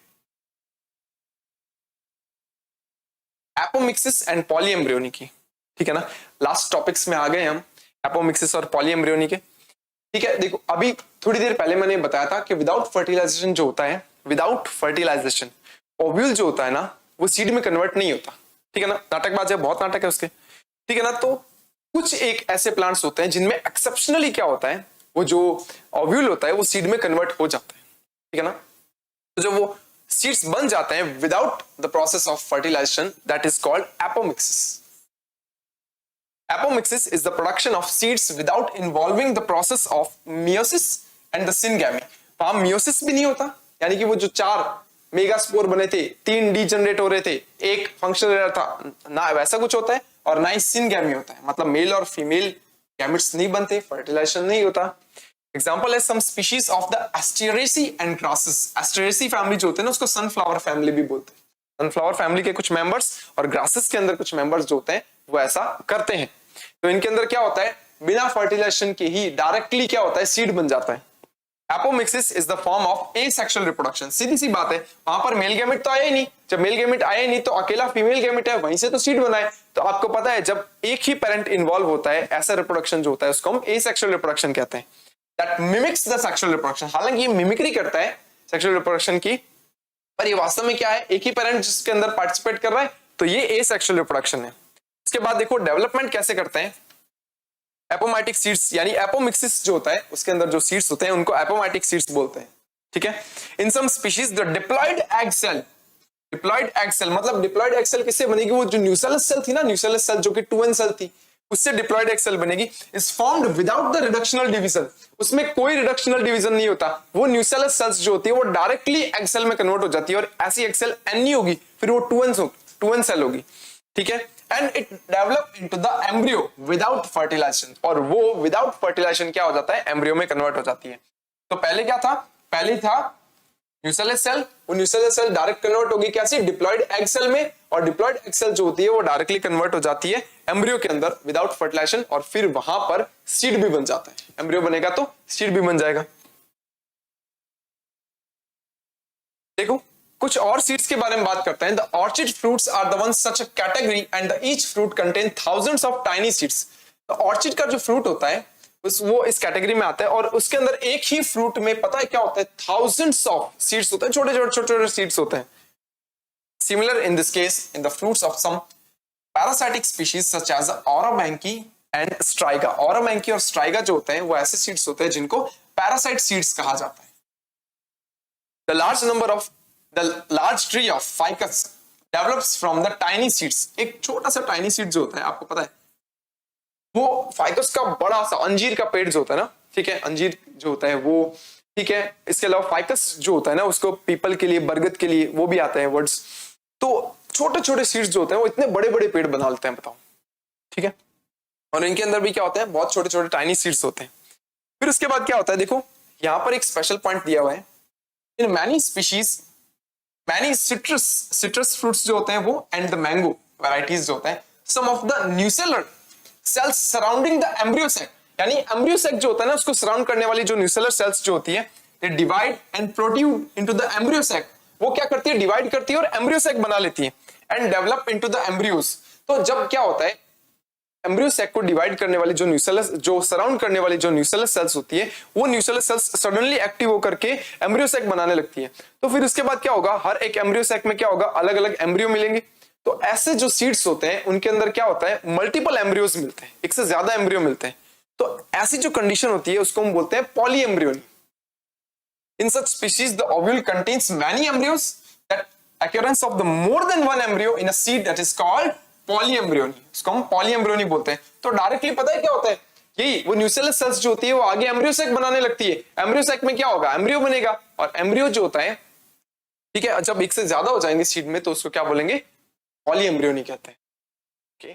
एपोमिक्सिस एंड पॉलीएम्ब्रियोनी की, ठीक है ना, लास्ट टॉपिक्स में आ गए हम एपोमिक्सिस और पॉलीएम्ब्रियोनी के। ठीक है, देखो अभी थोड़ी देर पहले मैंने बताया था कि विदाउट फर्टिलाइजेशन जो होता है, विदाउट फर्टिलाइजेशन ओव्यूल जो होता है ना वो सीड में कन्वर्ट नहीं होता। ठीक है ना, नाटकबाज है, बहुत नाटक है उसके। ठीक है ना, तो कुछ एक ऐसे प्लांट्स होते हैं जिनमें एक्सेप्शनली क्या होता है, वो जो ओव्यूल होता है वो सीड में कन्वर्ट हो जाता है। ठीक है ना, तो जब वो सीड्स बन जाते हैं without the process of fertilisation, that is called apomixis. Apomixis is the production of seeds without involving the process of meiosis and the syngamy. वहां मियोसिस भी नहीं होता, यानी कि वो जो 4 मेगास्पोर बने थे, 3 डीजनरेट हो रहे थे, एक फंक्शनल रह था ना, वैसा कुछ होता है, और ना ही सिनगैमी होता है, मतलब मेल और फीमेल गैमेट्स नहीं बनते, फर्टिलाइजेशन नहीं होता। एग्जाम्पल है some species of the Asteraceae and grasses. Asteraceae family जो होते हैं ना उसको सनफ्लावर फैमिली भी बोलते हैं। सनफ्लावर फैमिली के कुछ मेंबर्स और ग्रासेस के अंदर कुछ मेंबर्स जो होते हैं वो ऐसा करते हैं। तो इनके अंदर क्या होता है, बिना फर्टिलाइजेशन के ही डायरेक्टली क्या होता है, सीड बन जाता है। Apomixis is the form of asexual reproduction. सीधी सी बात है, वहां पर मेल गैमेट तो आया ही नहीं, जब मेल गैमेट आया ही नहीं तो अकेला फीमेल गैमेट है, वहीं से तो सीड बनाए। तो आपको पता है जब एक ही पेरेंट इन्वॉल्व होता है, ऐसा रिप्रोडक्शन जो होता है उसको हम एसेक्सुअल रिप्रोडक्शन कहते हैं। That mimics the sexual reproduction। हालांकि ये मिमिक्री करता है सेक्सुअल रिप्रोडक्शन की, पर ये वास्तव में क्या है, एक ही पेरेंट जिसके अंदर पार्टिसिपेट कर रहा है, तो ये एसेक्सुअल रिप्रोडक्शन है। इसके बाद देखो डेवलपमेंट कैसे करते हैं एपोमैटिक सीड्स, यानी एपोमिक्सिस जो होता है उसके अंदर जो सीड्स होते हैं उनको एपोमैटिक सीड्स बोलते हैं। ठीक है, in some species the diploid egg cell, diploid egg cell मतलब डिप्लॉयड एग सेल किससे बनेगी, वो जो न्यूसेलस सेल थी ना, न्यूसेलस सेल जो कि 2n सेल थी, उससे डिप्लॉयड एग सेल बनेगी। Is formed without the reductional division, उसमें कोई रिडक्शनल डिवीजन नहीं होता, वो न्यूसेलस सेल्स जो होती है वो डायरेक्टली एग सेल में कन्वर्ट हो जाती है, और ऐसी एग सेल n नहीं होगी, फिर वो 2n 2n सेल होगी, ठीक है, and it develop into the embryo without fertilisation, और वो विदाउट फर्टिलाइजेशन क्या हो जाता है, एम्ब्रियो में कन्वर्ट हो जाती है। तो पहले क्या था, पहले था न्यूक्लियस सेल, वो न्यूक्लियस सेल डायरेक्ट कन्वर्ट होगी क्या सी डिप्लॉयड एग सेल में, और डिप्लॉयड एग सेल जो होती है वो डायरेक्टली कन्वर्ट हो जाती है एम्ब्रियो के अंदर विदाउट फर्टिलाइजेशन, और फिर वहां पर सीड भी बन जाता है, एम्ब्रियो बनेगा तो सीड भी बन जाएगा। देखो कुछ और सीड्स के बारे में बात करते हैं। The orchid fruits are the one such a category and each fruit contain thousands of tiny seeds. तो ऑर्चिड का जो फ्रूट होता है वो इस कैटेगरी में आता है, और उसके अंदर एक ही फ्रूट में पता है क्या होता है, थाउजेंड्स ऑफ सीड्स होते हैं, छोटे छोटे छोटे छोटे सीड्स होते हैं। Similar in this case in the fruits of some parasitic species such as Orobanche and Striga. Orobanche और स्ट्राइगा जो होते हैं वो ऐसे सीड्स होते हैं जिनको पैरासाइट सीड्स कहा जाता है। The large tree of ficus develops from the tiny seeds। एक छोटा सा टाइनी सीड जो होता है, आपको पता है, वो फाइकस का बड़ा सा अंजीर का पेड़ जो होता है ना, ठीक है, अंजीर जो होता है वो, ठीक है, इसके अलावा फाइकस जो होता है ना, उसको पीपल के लिए, बरगद के लिए वो भी आते हैं वर्ड्स। तो छोटे छोटे सीड्स जो होते हैं वो इतने बड़े बड़े पेड़ बना लेते हैं, बताओ, ठीक है, और इनके अंदर भी क्या होते हैं, बहुत छोटे छोटे टाइनी सीड्स होते हैं। फिर उसके बाद क्या होता है, देखो यहां पर एक स्पेशल पॉइंट दिया हुआ है, in many species many citrus fruits जो होते हैं वो एंड द मैंगो वैराइटीज जो होता है, some of the nucellar cells surrounding the embryo sac, यानी एम्ब्रियो सैक जो होता है ना उसको सराउंड करने वाली जो न्यूसेलर सेल्स जो होती है, they divide and protrude into the embryo sac. वो क्या करती है, डिवाइड करती है और एम्ब्रियो सैक बना लेती है, and develop into the embryos. तो जब क्या होता है, एम्ब्रियो सैक को डिवाइड करने वाली जो न्यूसेलस, जो सराउंड करने वाली जो न्यूसेलस सेल्स होती है, वो न्यूसेलस सेल्स सडनली एक्टिव होकर के एम्ब्रियो सैक बनाने लगती है। तो फिर उसके बाद क्या होगा, हर एक एम्ब्रियो सैक में क्या होगा, अलग अलग एम्ब्रियो मिलेंगे। तो ऐसे जो सीड्स होते हैं उनके अंदर क्या होता है, मल्टीपल एम्ब्रियोज मिलते हैं, एक से ज्यादा एम्ब्रियो मिलते हैं। तो ऐसी जो कंडीशन होती है उसको हम बोलते हैं poly embryony. In such species the ovule contains many embryos, that occurrence of the more than one embryo in a seed that is called polyembryony, इसको हम पॉलीएम्ब्रियोनी बोलते हैं। तो डायरेक्टली पता है क्या होता है, यही वो न्यूसेलस सेल्स जो होती है वो आगे एम्ब्रियो सैक बनाने लगती है, एम्ब्रियो सैक में क्या होगा, एम्ब्रियो बनेगा, और एम्ब्रियो जो होता है, ठीक है, जब एक से ज्यादा हो जाएंगे सीड में तो उसको क्या बोलेंगे, पॉलीएम्ब्रियोनी कहते हैं, ओके,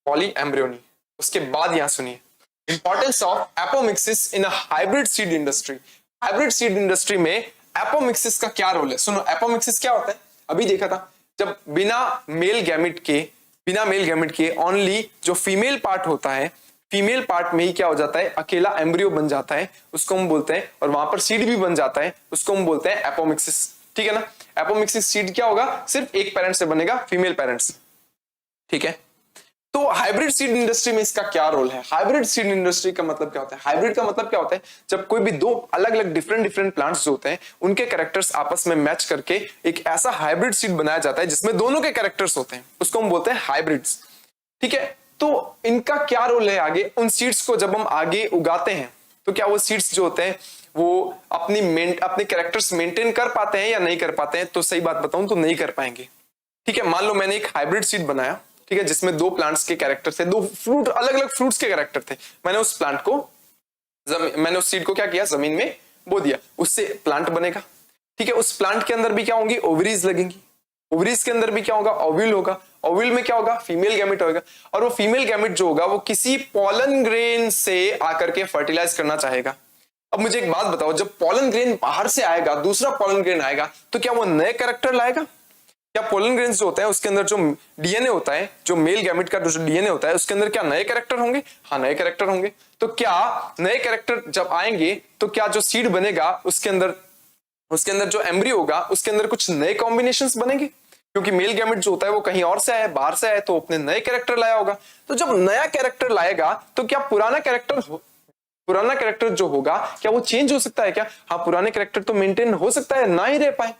पॉलीएम्ब्रियोनी। उसके बाद यहां सुनिए, importance of apomixis in a hybrid seed industry. Hybrid seed industry में एपोमिक्सिस का क्या रोल है, सुनो, एपोमिक्सिस क्या होता है, अभी देखा था, जब बिना मेल गैमेट के ओनली जो फीमेल पार्ट होता है, फीमेल पार्ट में ही क्या हो जाता है, अकेला एम्ब्रियो बन जाता है, उसको हम बोलते हैं, और वहां पर सीड भी बन जाता है, उसको हम बोलते हैं एपोमिक्सिस, ठीक है ना। एपोमिक्सिस सीड क्या होगा, सिर्फ एक पेरेंट से बनेगा, फीमेल पेरेंट्स, ठीक है। तो हाइब्रिड सीड इंडस्ट्री में इसका क्या रोल है, हाइब्रिड सीड इंडस्ट्री का मतलब क्या होता है, हाइब्रिड का मतलब क्या होता है, जब कोई भी दो अलग अलग डिफरेंट प्लांट्स जो होते हैं उनके कैरेक्टर्स आपस में मैच करके एक ऐसा हाइब्रिड सीड बनाया जाता है जिसमें दोनों के कैरेक्टर्स होते हैं, उसको हम बोलते हैं हाइब्रिड्स, ठीक है। तो इनका क्या रोल है आगे, उन सीड्स को जब हम आगे उगाते हैं तो क्या वो सीड्स जो होते हैं वो अपने कैरेक्टर्स मेंटेन कर पाते हैं या नहीं कर पाते हैं, तो सही बात बताऊं तो नहीं कर पाएंगे, ठीक है। मान लो मैंने एक हाइब्रिड सीड बनाया, ठीक है, जिसमें दो प्लांट्स के कैरेक्टर थे, दो फ्रूट, अलग अलग फ्रूट्स के कैरेक्टर थे, मैंने उस सीड को क्या किया, जमीन में बो दिया, उससे प्लांट बनेगा, ठीक है। उस प्लांट के अंदर भी क्या होंगी, ओवरीज लगेंगी, ओवरीज के अंदर भी क्या होगा, ओव्यूल होगा, ओव्यूल में क्या होगा, फीमेल गैमेट होगा, और वो फीमेल गैमेट जो होगा वो किसी पॉलन ग्रेन से आकर के फर्टिलाइज करना चाहेगा। अब मुझे एक बात बताओ, जब पॉलन ग्रेन बाहर से आएगा, दूसरा पॉलन ग्रेन आएगा, तो क्या वो नए कैरेक्टर लाएगा, क्या पोलन ग्रेन्स जो होते हैं उसके अंदर जो डीएनए होता है, जो मेल गैमेट का जो डीएनए होता है उसके अंदर क्या नए कैरेक्टर होंगे, हाँ नए कैरेक्टर होंगे। तो क्या नए कैरेक्टर जब आएंगे तो क्या जो सीड बनेगा उसके अंदर जो एम्ब्रियो होगा उसके अंदर कुछ नए कॉम्बिनेशंस बनेंगे, क्योंकि मेल गैमेट जो होता है वो कहीं और से आया, बाहर से आया, तो अपने नए कैरेक्टर लाया होगा। तो जब नया कैरेक्टर लाएगा तो क्या पुराना कैरेक्टर जो होगा क्या वो चेंज हो सकता है क्या, हाँ पुराने कैरेक्टर तो मेंटेन हो सकता है, ना ही रह पाए,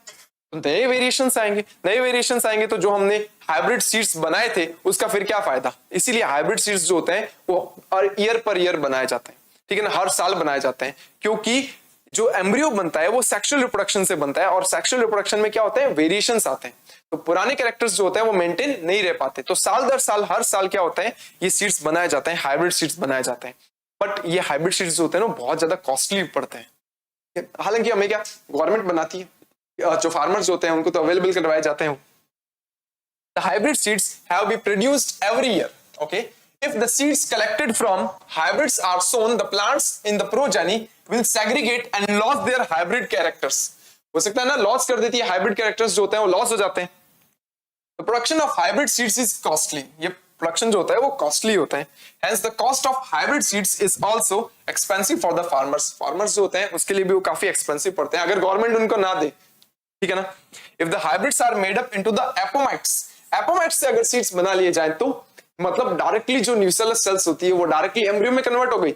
नए वेरिएशंस आएंगे तो जो हमने हाइब्रिड सीड्स बनाए थे उसका फिर क्या फायदा। इसीलिए हाइब्रिड सीड्स जो होते हैं वो ईयर पर ईयर बनाए जाते हैं, ठीक है ना, हर साल बनाए जाते हैं, क्योंकि जो एम्ब्रियो बनता है वो सेक्सुअल रिप्रोडक्शन से बनता है, और सेक्सुअल रिप्रोडक्शन में क्या होते हैं, वेरिएशंस आते हैं, तो पुराने कैरेक्टर्स जो होते हैं वो मेंटेन नहीं रह पाते, तो साल दर साल हर साल क्या होता है, ये सीड्स बनाए जाते हैं, हाइब्रिड सीड्स बनाए जाते हैं। बट ये हाइब्रिड सीड्स जो होते हैं ना बहुत ज्यादा कॉस्टली पड़ते हैं, हालांकि हमें क्या गवर्नमेंट बनाती है, जो फार्मर्स होते हैं उनको तो अवेलेबल करवाए जाते हैं, The hybrid seeds have been produced every year. Okay, if the seeds collected from hybrids are sown, the plants in the progeny will segregate and lose their hybrid characters. हो सकता है ना, लॉस कर देती है, हाइब्रिड कैरेक्टर्स जो होते हैं वो लॉस हो जाते हैं. The production of hybrid seeds is costly. ये प्रोडक्शन जो होता है वो कॉस्टली होता है. Hence the cost of hybrid seeds is also expensive for the farmers. Farmers जो होते हैं उसके लिए भी वो काफी एक्सपेंसिव पड़ते हैं अगर गवर्नमेंट उनको ना दे. ठीक है ना. If the hybrids are made up into the apomites, एपोमाइट्स से अगर सीड्स बना लिए जाए तो मतलब डायरेक्टली जो न्यूसेलस सेल्स होती है वो डायरेक्टली एम्ब्रियो में कन्वर्ट हो गई.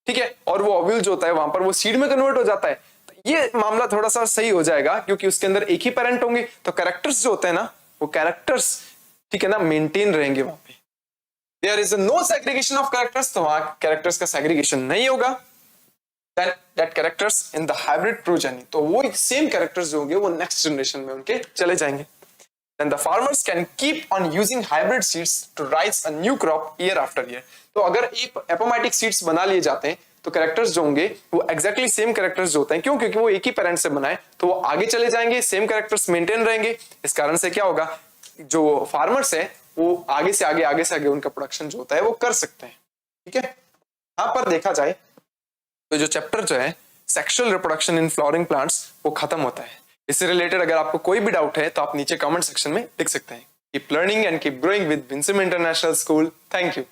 ठीक है, और वो ओव्यूल जो होता है वहां पर वो सीड में कन्वर्ट हो जाता है. तो ये मामला थोड़ा सा सही हो जाएगा क्योंकि उसके अंदर एक ही पेरेंट होंगे, तो कैरेक्टर्स जो होते हैं ना वो कैरेक्टर्स, ठीक है ना, मेंटेन रहेंगे वहां पे. There is no segregation of characters, तो वहां कैरेक्टर्स का सेग्रीगेशन नहीं होगा. Then that characters in the hybrid progeny, तो वो सेम कैरेक्टर्स जो होंगे वो नेक्स्ट जनरेशन में उनके चले जाएंगे. Then the farmers can keep on using hybrid seeds to raise a new crop year after year. तो अगर एक एपोमाइटिक सीड्स बना लिए जाते हैं तो कैरेक्टर्स जो होंगे वो एग्जैक्टली सेम कैरेक्टर्स जो होते हैं, क्यों? क्योंकि वो एक ही पेरेंट से बनाए तो वो आगे चले जाएंगे, सेम कैरेक्टर्स मेंटेन रहेंगे. इस कारण से क्या होगा, जो फार्मर्स है वो आगे से आगे उनका प्रोडक्शन जो होता है वो कर सकते हैं. ठीक है, यहाँ पर देखा जाए तो जो चैप्टर जो है sexual reproduction in flowering plants वो खत्म होता है. इससे रिलेटेड अगर आपको कोई भी डाउट है तो आप नीचे कमेंट सेक्शन में लिख सकते हैं. Keep learning and keep growing with Winsome International School. Thank you.